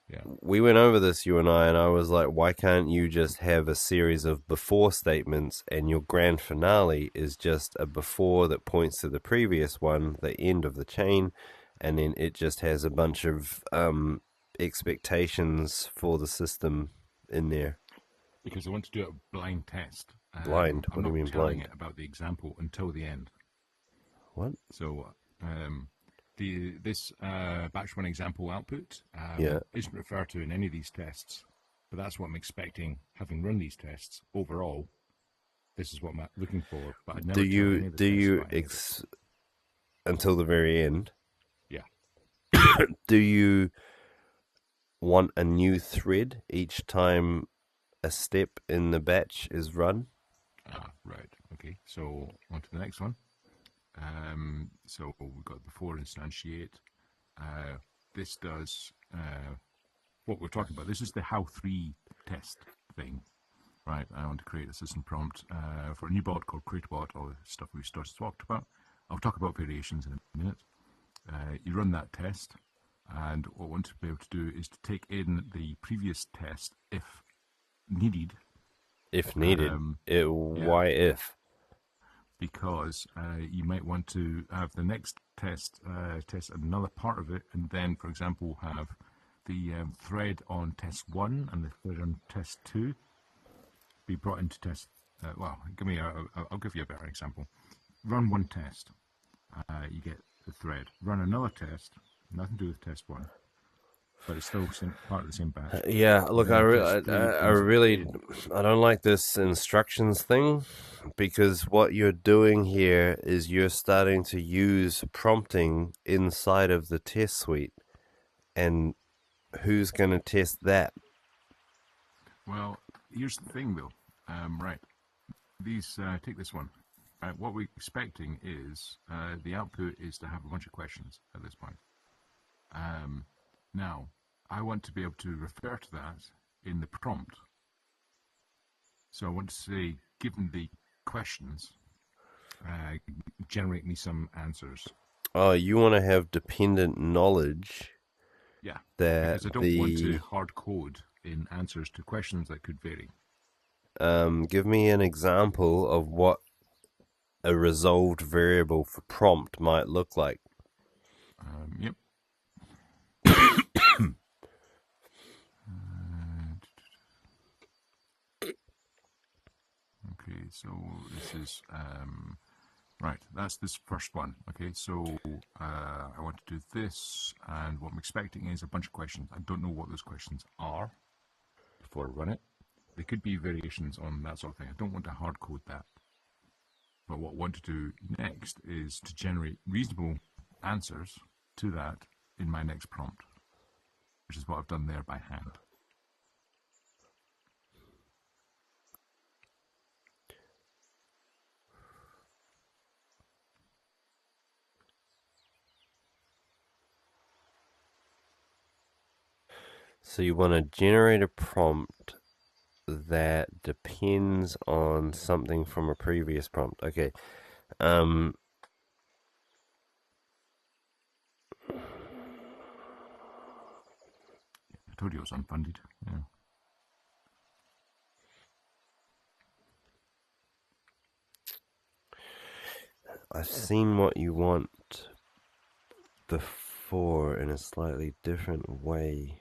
Yeah. We went over this, you and I was like, why can't you just have a series of before statements and your grand finale is just a before that points to the previous one, the end of the chain, and then it just has a bunch of expectations for the system in there. Because I want to do a blind test. Blind? I'm What do you not mean telling blind? it about the example until the end. What? So this batch 1 example output Yeah. isn't referred to in any of these tests, but that's what I'm expecting having run these tests overall. This is what I'm looking for, but I'd never tell any of the tests about until the very end? Yeah. Do you want a new thread each time a step in the batch is run? Right. Okay. So on to the next one. So we've got before instantiate. This does what we're talking about. This is the how3 test thing, right? I want to create a system prompt for a new bot called CreateBot, all the stuff we just talked about. I'll talk about variations in a minute. You run that test, and what I want to be able to do is to take in the previous test if needed. If needed. Why if? Because you might want to have the next test test another part of it, and then, for example, have the thread on test 1 and the thread on test 2 be brought into test. Well, I'll give you a better example. Run one test, you get the thread. Run another test, nothing to do with test 1, but it's still part of the same batch. Yeah, look, I really I don't like this instructions thing, because what you're doing here is you're starting to use prompting inside of the test suite, and who's going to test that? Well, here's the thing, though. Right, these take this one. Right, what we're expecting is the output is to have a bunch of questions at this point. Now, I want to be able to refer to that in the prompt. So I want to say, given the questions, generate me some answers. Oh, you want to have dependent knowledge? Yeah, that because I don't want to hard code in answers to questions that could vary. Give me an example of what a resolved variable for prompt might look like. Yep. Okay, so this is right. That's this first one. Okay, so I want to do this, and what I'm expecting is a bunch of questions. I don't know what those questions are before I run it. There could be variations on that sort of thing. I don't want to hard code that. But what I want to do next is to generate reasonable answers to that in my next prompt, which is what I've done there by hand. So you want to generate a prompt that depends on something from a previous prompt. Okay. I told you it was unfunded. Yeah. I've seen what you want before in a slightly different way.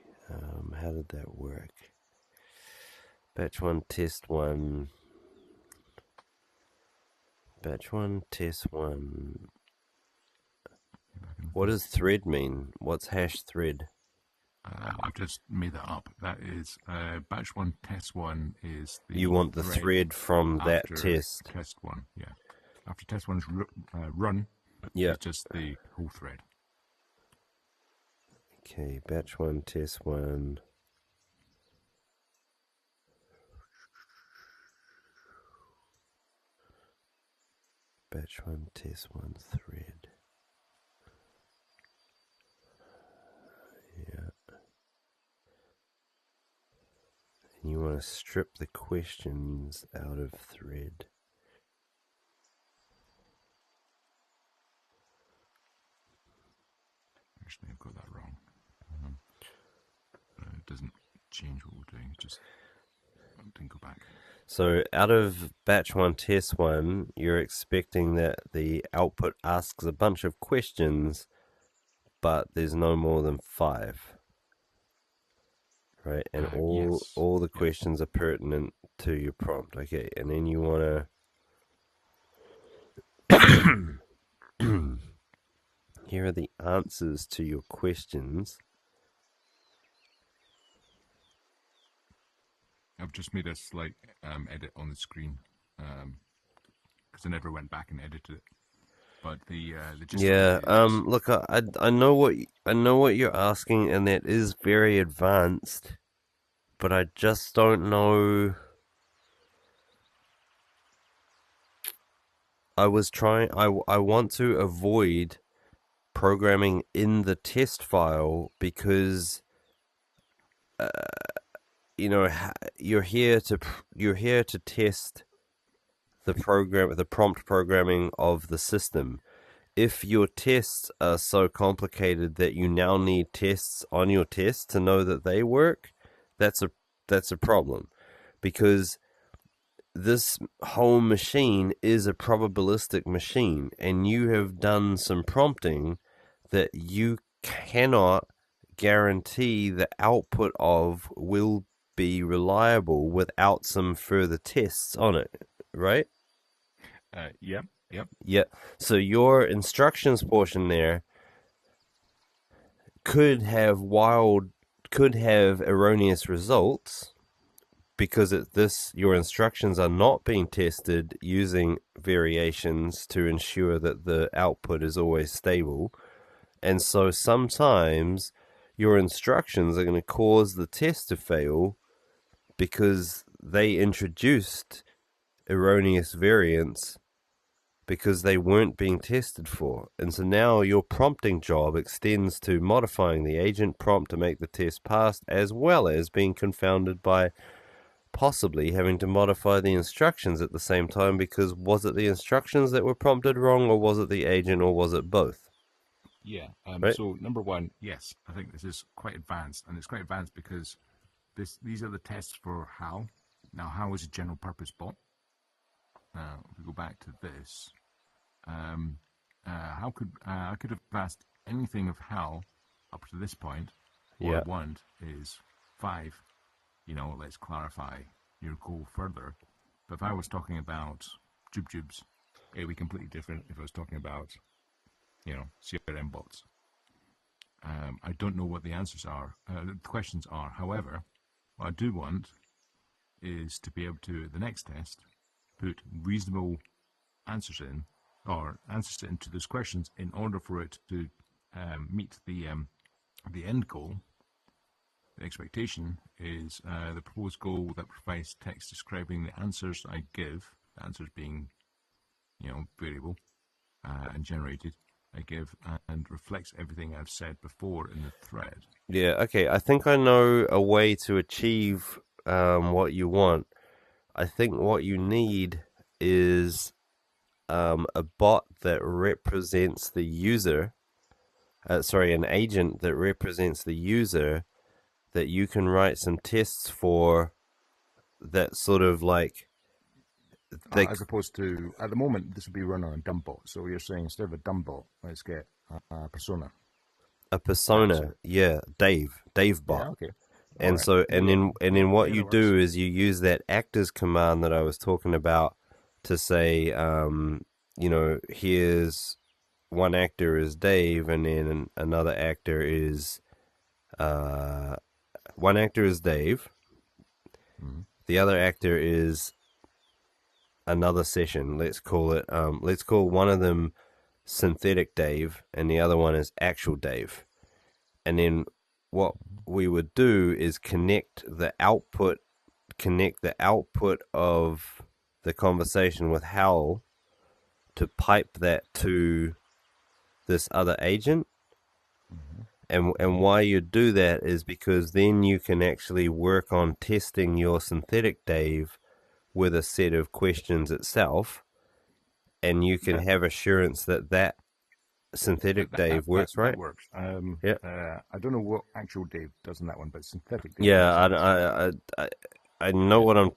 How did that work? Batch 1, test 1. Batch 1, test 1. What does thread mean? What's hash thread? I've just made that up. That is batch 1, test 1 is the You want the thread from that after test. test 1, yeah. After test 1 is run, Yeah. it's just the whole thread. Okay, batch 1, test 1. Batch 1, test 1, thread. Yeah. And you want to strip the questions out of thread. Actually, I've got that wrong. It doesn't change what we're doing. It just didn't go back. So out of batch 1, test 1, you're expecting that the output asks a bunch of questions, but there's no more than 5. Right? And Yes. all the questions are pertinent to your prompt. Okay, and then you want to... Here are the answers to your questions. I've just made a slight edit on the screen because I never went back and edited it. But the gist Yeah, of it is look, I know what you're asking, and that is very advanced, but I just don't know. I want to avoid programming in the test file because you're here to test the prompt programming of the system. If your tests are so complicated that you now need tests on your tests to know that they work, that's a problem, because this whole machine is a probabilistic machine, and you have done some prompting that you cannot guarantee the output of will be reliable without some further tests on it, right? yep. Yeah. So your instructions portion there could have erroneous results because your instructions are not being tested using variations to ensure that the output is always stable. And so sometimes your instructions are going to cause the test to fail because they introduced erroneous variants because they weren't being tested for. And so now your prompting job extends to modifying the agent prompt to make the test pass, as well as being confounded by possibly having to modify the instructions at the same time, because was it the instructions that were prompted wrong, or was it the agent, or was it both? Yeah. Right? So number one, yes, I think this is quite advanced, and it's quite advanced because these are the tests for HAL. Now, HAL is a general purpose bot. If we go back to this, how could I could have asked anything of HAL up to this point? What I want is 5. Let's clarify your goal further. But if I was talking about jubes, it would be completely different if I was talking about, CRM bots. I don't know what the answers are, the questions are. However, what I do want is to be able to, the next test, put reasonable answers in, or answers into those questions in order for it to meet the end goal. The expectation is the proposed goal that provides text describing the answers I give, the answers being, variable and generated, I give and reflects everything I've said before in the thread. Yeah, okay. I think I know a way to achieve what you want. I think what you need is a bot that represents the user. Sorry, an agent that represents the user that you can write some tests for that sort of like they As opposed to, at the moment, this would be run on a dumb bot. So you're saying instead of a dumb bot, let's get a persona. a persona, yeah, Dave Yeah, bot. okay. And Alright. so and then what Yeah, you that do works. is you use that actors command that I was talking about to say you know, here's one actor is Dave and then another actor is one actor is Dave, Mhm. the other actor is another session. Let's call it let's call one of them synthetic Dave and the other one is actual Dave. And then what we would do is connect the output of the conversation with Hal to pipe that to this other agent. And why you do that is because then you can actually work on testing your synthetic Dave with a set of questions itself, and you can have assurance that that synthetic Dave works right. That works. Yeah. I don't know what actual Dave does in that one, but synthetic Dave. Yeah, I know what I'm.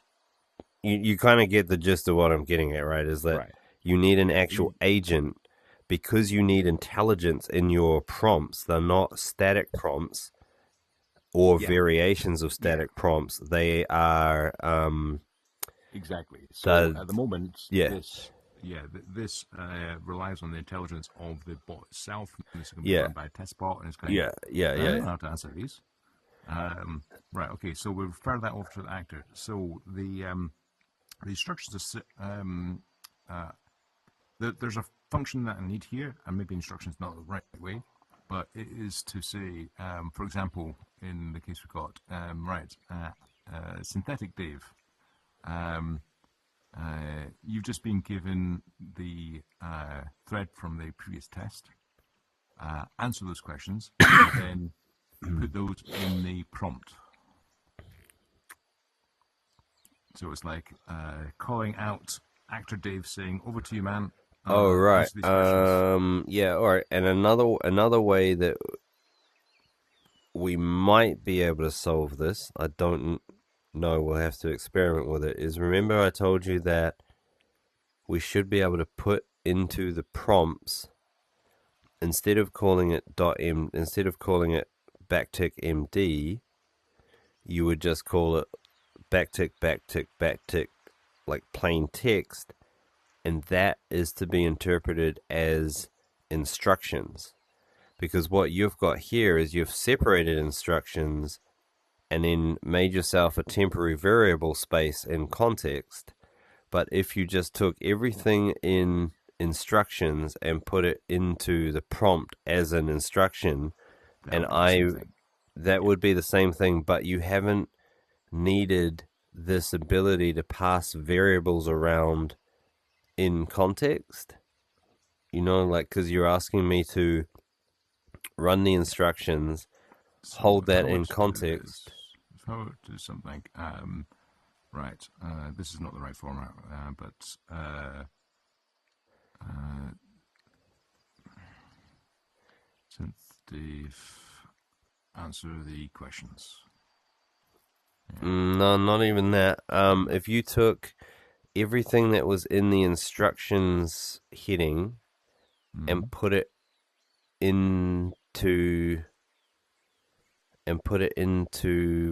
You kind of get the gist of what I'm getting at, right? Is that Right. you need an actual agent because you need intelligence in your prompts. They're not static prompts or Yeah. variations of static prompts. They are Exactly. So the at the moment, yeah. this relies on the intelligence of the bot itself. And this can be Yeah. run by a test bot, and it's going. Yeah. I don't have to answer these. Right. Okay. So we refer that over to the actor. So the instructions are there's a function that I need here, and maybe instructions not the right way, but it is to say, for example, in the case we've got synthetic Dave. You've just been given the thread from the previous test. Answer those questions, and then put those in the prompt. So it's like calling out actor Dave, saying, "Over to you, man." Oh right. Answer these questions. Yeah. All right. And another way that we might be able to solve this, I don't know. We'll have to experiment with it. Is remember I told you that we should be able to put into the prompts instead of calling it backtick MD, you would just call it backtick like plain text, and that is to be interpreted as instructions, because what you've got here is you've separated instructions and then made yourself a temporary variable space in context. But if you just took everything in instructions and put it into the prompt as an instruction, that would be the same thing, but you haven't needed this ability to pass variables around in context. You know, like, because you're asking me to run the instructions, hold that in context. If I were to do something, right, this is not the right format, but Dave, answer the questions. No, not even that. If you took everything that was in the instructions heading and put it into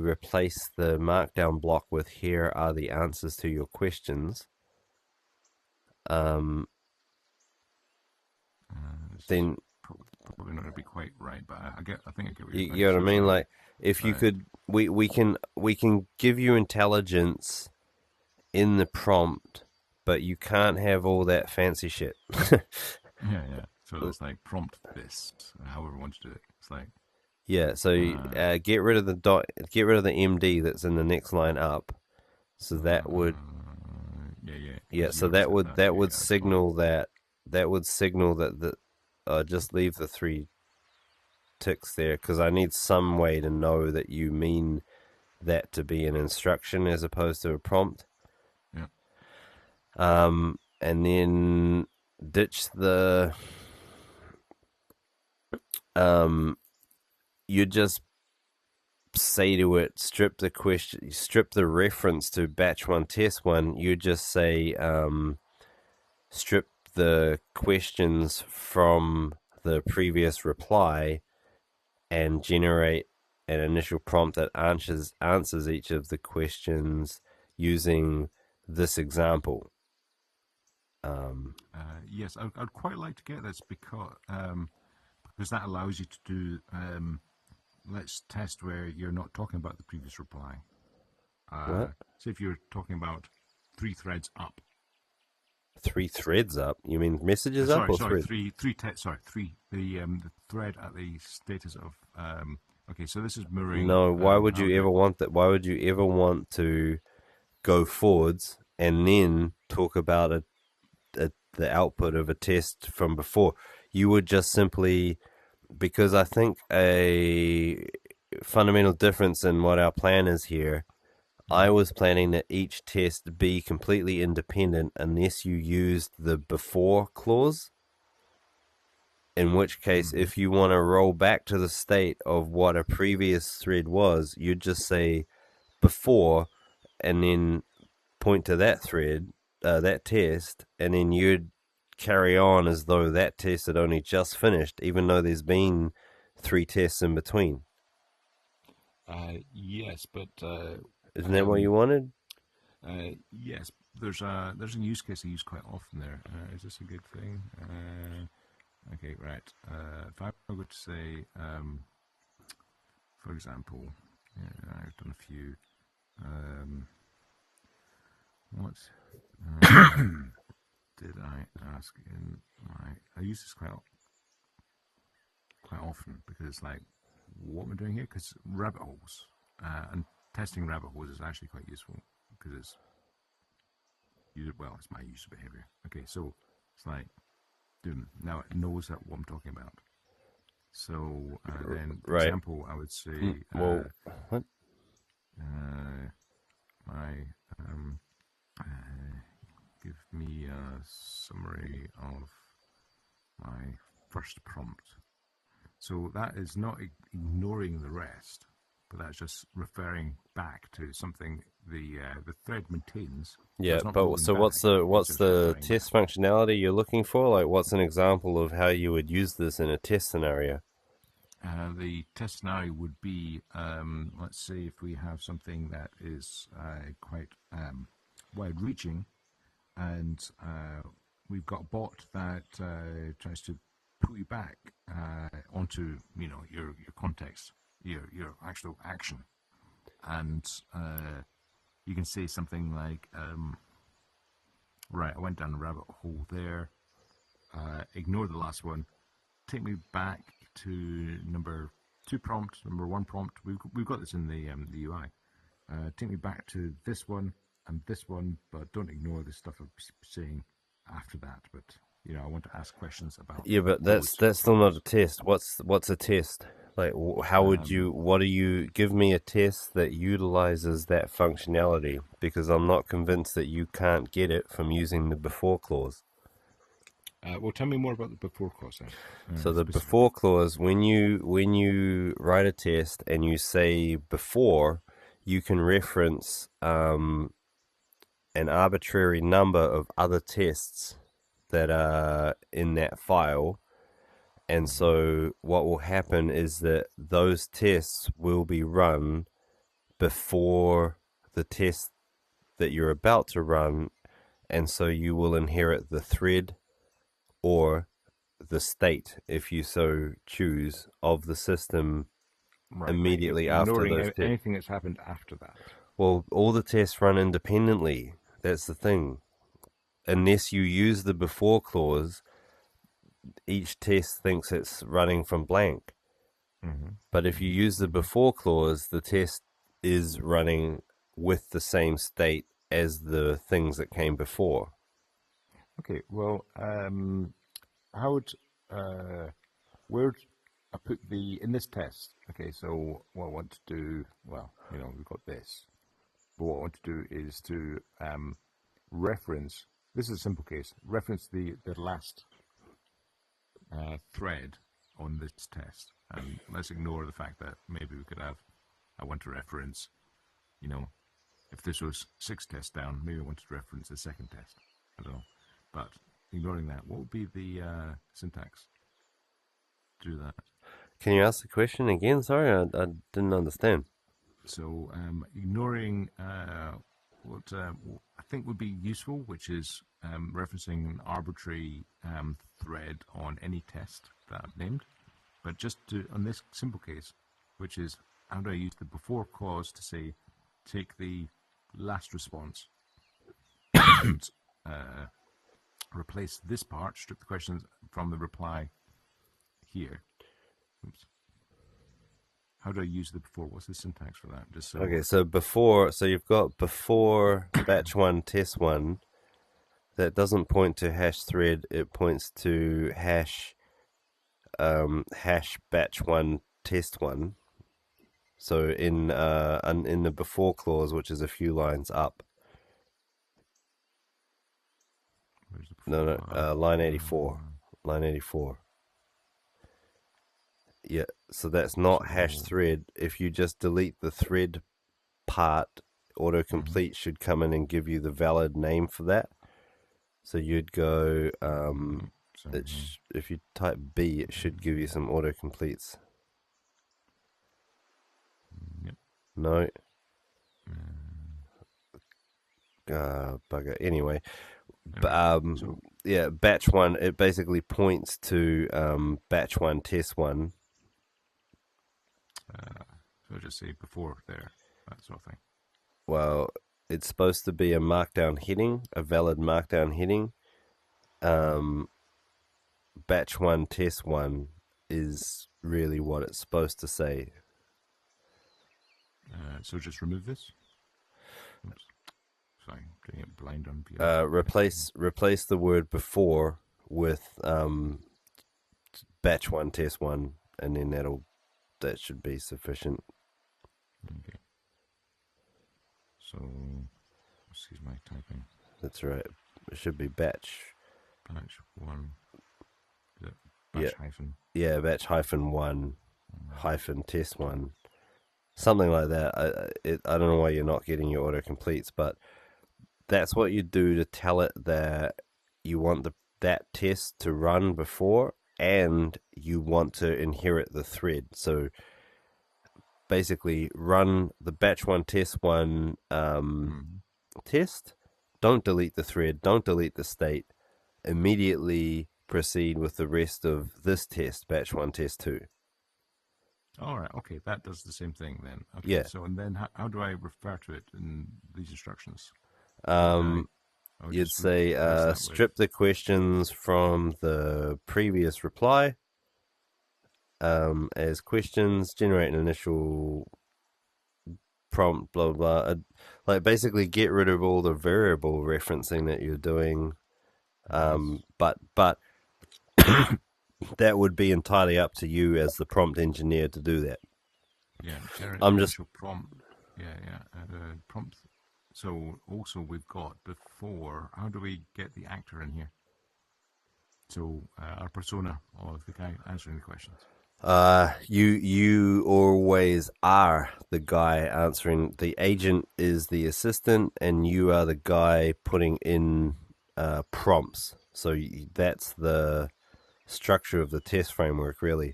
replace the markdown block with "here are the answers to your questions," then probably not going to be quite right, but I think I get what you know what I mean. Like, if you could, we can give you intelligence in the prompt, but you can't have all that fancy shit. Yeah. So it's like prompt this, however you want to do it. It's like so get rid of the MD that's in the next line up. So that would So that would signal that just leave the 3 ticks there because I need some way to know that you mean that to be an instruction as opposed to a prompt. Yeah. And then ditch the you just say to it, strip the reference to batch 1 test 1. You just say strip the questions from the previous reply and generate an initial prompt that answers each of the questions using this example. Yes, I'd quite like to get this because that allows you to do, let's test where you're not talking about the previous reply. What? So if you're talking about 3 threads up. 3 threads up? You mean messages up or threads? The thread at the status of, okay, so this is mirroring. No, why would you ever want that? Why would you ever want to go forwards and then talk about the output of a test from before? You would just simply, because I think a fundamental difference in what our plan is here, I was planning that each test be completely independent unless you used the before clause. In which case, if you want to roll back to the state of what a previous thread was, you'd just say before and then point to that thread, that test, and then you'd carry on as though that test had only just finished, even though there's been 3 tests in between. Yes, but isn't that what you wanted? Yes, there's a use case I use quite often there. Is this a good thing? Okay, right. If I were to say, for example, I've done a few. What did I ask in my? I use this quite often because it's like, what we're doing here, because rabbit holes and testing rabbit holes is actually quite useful because it's my user behavior. Okay, so it's like, now it knows that what I'm talking about. So then, for example, I would say, what? Give me a summary of my first prompt. So that is not ignoring the rest, but that's just referring back to something the thread maintains. Yeah, but so what's the test functionality you're looking for? Like, what's an example of how you would use this in a test scenario? The test scenario would be, let's say, if we have something that is quite wide-reaching, and we've got a bot that tries to pull you back onto your context, your actual action, and you can say something like, right, I went down a rabbit hole there, ignore the last one, take me back to number 2 prompt, number 1 prompt. We've got this in the UI. Take me back to this one and this one, but don't ignore the stuff I'm saying after that. But I want to ask questions about. Yeah, but that's still not a test. What's a test? Like, how would you give me a test that utilizes that functionality? Because I'm not convinced that you can't get it from using the before clause. Well, tell me more about the before clause then. So the before clause, when you write a test and you say before, you can reference an arbitrary number of other tests that are in that file. And so what will happen is that those tests will be run before the test that you're about to run. And so you will inherit the thread or the state, if you so choose, of the system immediately after those tests. Anything that's happened after that. Well, all the tests run independently. That's the thing. Unless you use the before clause, each test thinks it's running from blank. Mm-hmm. But if you use the before clause, the test is running with the same state as the things that came before. Okay, well, how would where I put in this test. Okay, so what I want to do, well, we've got this. But what I want to do is to reference, this is a simple case, reference the last thread on this test. And let's ignore the fact that maybe we could have, I want to reference, if this was 6 tests down, maybe I want to reference the second test. I don't know. But ignoring that, what would be the syntax to do that? Can you ask the question again? Sorry, I didn't understand. So ignoring what I think would be useful, which is referencing an arbitrary thread on any test that I've named, but just on this simple case, which is how do I use the before clause to say take the last response, replace this part, strip the questions from the reply here. Oops. How do I use the before? What's the syntax for that? Just so. Okay, so you've got before batch 1 test 1. That doesn't point to hash thread. It points to hash batch 1 test 1. So in the before clause, which is a few lines up. Where's the before? No, line 84. Line 84. Yeah, so that's not hash thread. If you just delete the thread part, autocomplete should come in and give you the valid name for that. So you'd go, if you type B, it should give you some autocompletes. Yep. No. Bugger. Anyway, yeah, batch 1, it basically points to batch 1 test 1. So just say before there, that sort of thing. Well, it's supposed to be a markdown heading, a valid markdown heading. Batch 1 test 1 is really what it's supposed to say. So just remove this. Oops. Sorry, I'm getting it blind on view. Replace the word before with batch 1 test 1, and then that should be sufficient. Okay. So, excuse my typing. That's right. It should be batch 1. Is it batch hyphen? Yeah, batch -1 hyphen test 1. Something like that. I don't know why you're not getting your autocompletes, but that's what you do to tell it that you want that test to run before, and you want to inherit the thread. So basically run the batch 1 test 1 test, don't delete the thread, don't delete the state, immediately proceed with the rest of this test, batch 1 test 2. All right, okay, that does the same thing then. Okay, yeah. So, and then how do I refer to it in these instructions? You'd say strip the questions from the previous reply as questions, generate an initial prompt, blah, blah, blah. Like basically get rid of all the variable referencing that you're doing. But that would be entirely up to you as the prompt engineer to do that. Yeah, prompt. Prompt. So also we've got before. How do we get the actor in here? So our persona of the guy answering the questions. You always are the guy answering. The agent is the assistant, and you are the guy putting in prompts. So that's the structure of the test framework, really.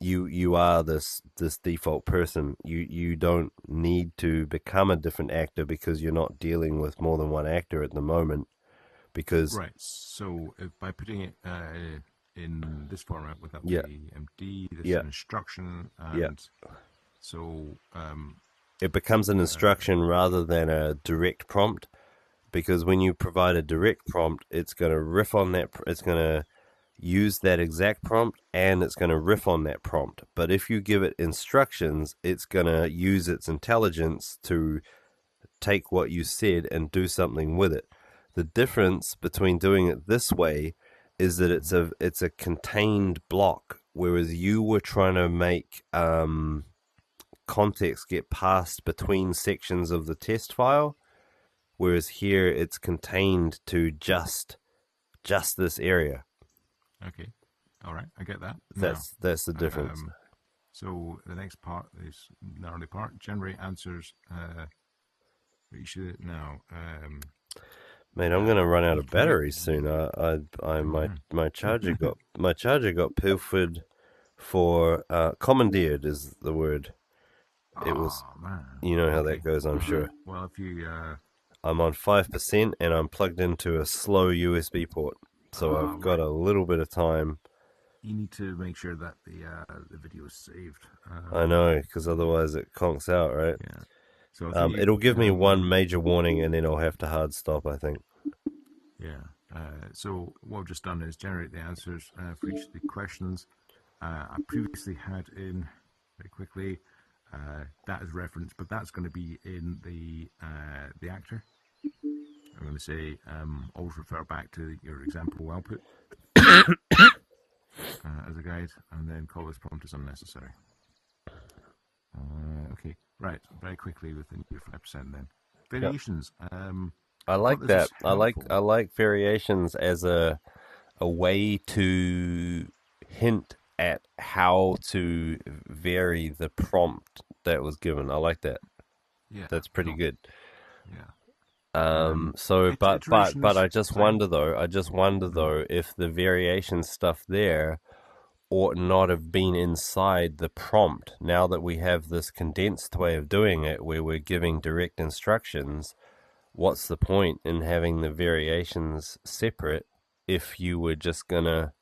You are this default person. You don't need to become a different actor because you're not dealing with more than one actor at the moment. Because right. So if by putting it in this format without the MD, this is an instruction, and so it becomes an instruction rather than a direct prompt. Because when you provide a direct prompt, it's going to riff on that. It's going to use that exact prompt, and it's going to riff on that prompt. But if you give it instructions, it's going to use its intelligence to take what you said and do something with it. The difference between doing it this way is that it's a contained block, whereas you were trying to make context get passed between sections of the test file, whereas here it's contained to just this area. Okay. All right. I get that. That's the difference. So the next part is the early part. Generate answers. You should now. Man, I'm gonna run out of batteries soon. My charger got pilfered for commandeered is the word. It was, man. you know how that goes, I'm sure. Well, if you I'm on 5% and I'm plugged into a slow USB port, so I've got a little bit of time. You need to make sure that the video is saved. I know, because otherwise it conks out, right? Yeah. So it'll give me one major warning and then I'll have to hard stop, I think. Yeah. So what I've just done is generate the answers for each of the questions. I previously had in very quickly that is reference, but that's going to be in the actor. I'm going to say always refer back to your example output as a guide, and then call this prompt as unnecessary. Okay, right. Very quickly within your 5% then. Variations. I like that. I like variations as a way to hint at how to vary the prompt that was given. I like that. Yeah, that's pretty good. Yeah. So, but I just wonder though, if the variation stuff there ought not have been inside the prompt. Now that we have this condensed way of doing it, where we're giving direct instructions, what's the point in having the variations separate if you were just gonna?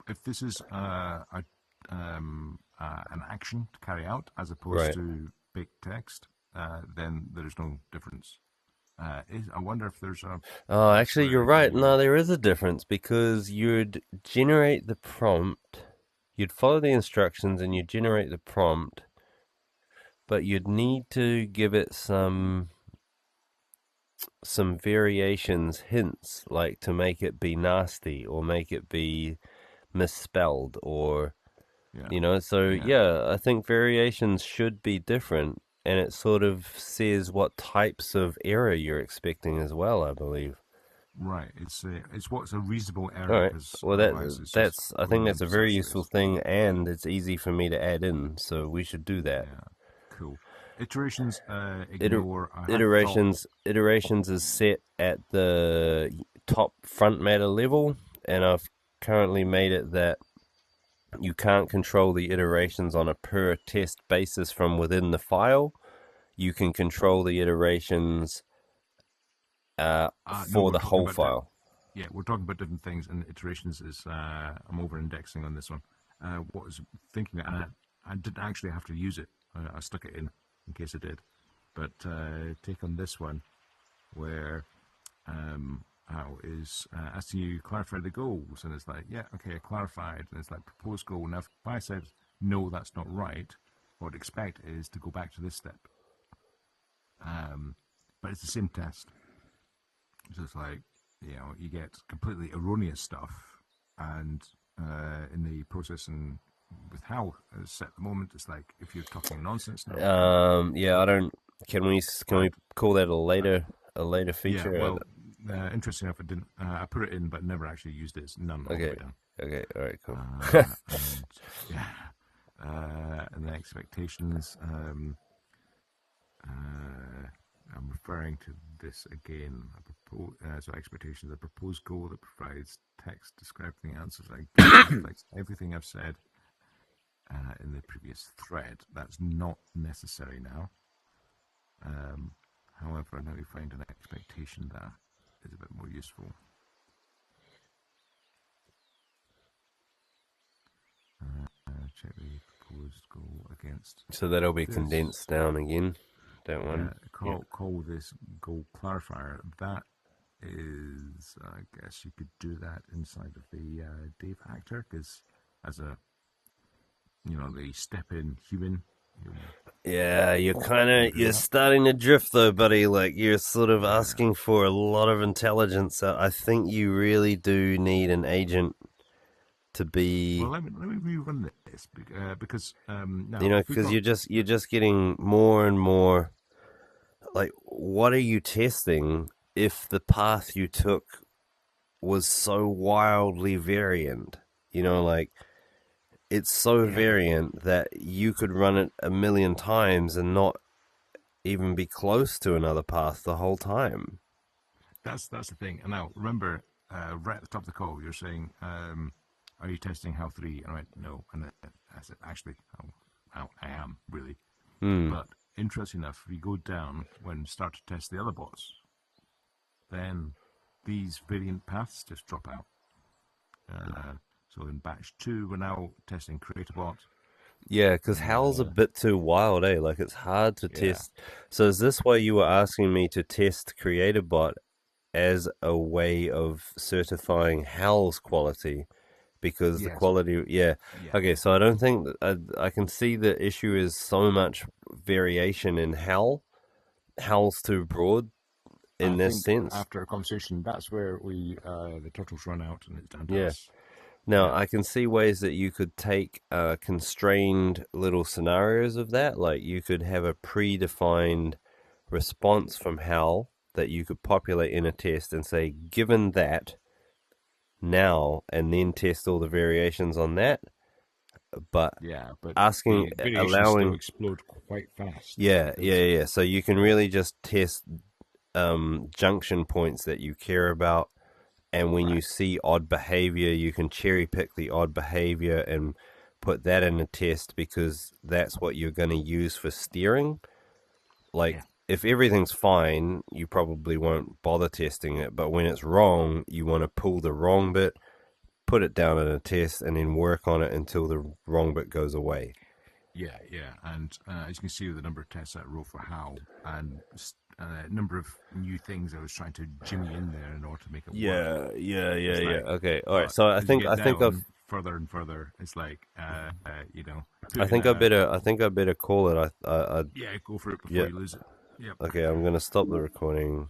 If this is an action to carry out as opposed to baked text, then there's no difference. I wonder if there's a... Oh, actually, you're right. No, there is a difference, because you'd generate the prompt, you'd follow the instructions and you'd generate the prompt, but you'd need to give it some variations, hints, like to make it be nasty or make it be misspelled or, you know, so I think variations should be different. And it sort of says what types of error you're expecting as well, I believe. Right. It's what's a reasonable error. All right. Well, that's I think that's a very useful thing, and it's easy for me to add in. So we should do that. Yeah. Cool. Iterations. Ignore. Iterations is set at the top front matter level, and I've currently made it that you can't control the iterations on a per test basis from within the file. You can control the iterations for the whole file. Yeah, we're talking about different things, and iterations is I'm over-indexing on this one. What I was thinking, and I didn't actually have to use it. I stuck it in case I did. But take on this one, where is asking you clarify the goals, and it's like, yeah, okay, I clarified, and it's like proposed goal. Now, if I said no, that's not right, what I'd expect is to go back to this step. But it's the same test. So it's like, you know, you get completely erroneous stuff, and in the process and with how it's set at the moment, it's like if you're talking nonsense now. Yeah, I don't. Can we call that a later feature? Yeah, well, interesting enough, I didn't. I put it in, but never actually used it. It's none all the way down. Okay. All right. Cool. And the expectations. I'm referring to this again. So expectations, a proposed goal that provides text describing the answers. Reflects everything I've said in the previous thread. That's not necessary now. However, now we find an expectation that is a bit more useful. Check the proposed goal against. So that'll be condensed down again. That one. Call this goal clarifier. That is, I guess you could do that inside of the Dave actor, because as a, you know, the step in human, Yeah, You you're that? starting to drift though, buddy. Like you're sort of asking for a lot of intelligence. I think you really do need an agent to Well, be, let me rerun this because you now know, if we've because got you're just getting more and more like, what are you testing if the path you took was so wildly variant? You know, like it's so yeah, variant that you could run it a million times and not even be close to another path the whole time. that's the thing. And now remember, right at the top of the call, you're saying, "Are you testing HAL 3?" And I went, "No," and I said, "Actually, I am really." Hmm. But interesting enough, if you go down when start to test the other bots, then these variant paths just drop out. So in batch 2, we're now testing CreatorBot. Yeah, because HAL's a Uh, bit too wild, eh? Like it's hard to yeah, test. So is this why you were asking me to test CreatorBot as a way of certifying HAL's quality? Because the yes, quality, yeah. yeah. Okay, so I don't think I can see the issue is so much variation in HAL. HAL's too broad I in this think sense. after a conversation, that's where we the turtles run out, and it's down to Yeah. us. Now, Yeah, I can see ways that you could take constrained little scenarios of that. Like you could have a predefined response from HAL that you could populate in a test and say, given that now, and then test all the variations on that. But yeah, but asking, the variations still allowing, explode quite fast yeah, yeah, because yeah. So you can really just test junction points that you care about. And when you right, see odd behavior, you can cherry pick the odd behavior and put that in a test because that's what you're going to use for steering. Like, yeah, if everything's fine, you probably won't bother testing it. But when it's wrong, you want to pull the wrong bit, put it down in a test, and then work on it until the wrong bit goes away. yeah. And as you can see with the number of tests that I wrote for how and a number of new things I was trying to jimmy in there in order to make it work. It's Yeah. like, Okay, all right. but So as you get I think I've down further and further, it's like, put in I think I better call it. yeah, go for it before Yeah. you lose it. Yep. Okay, I'm gonna stop the recording.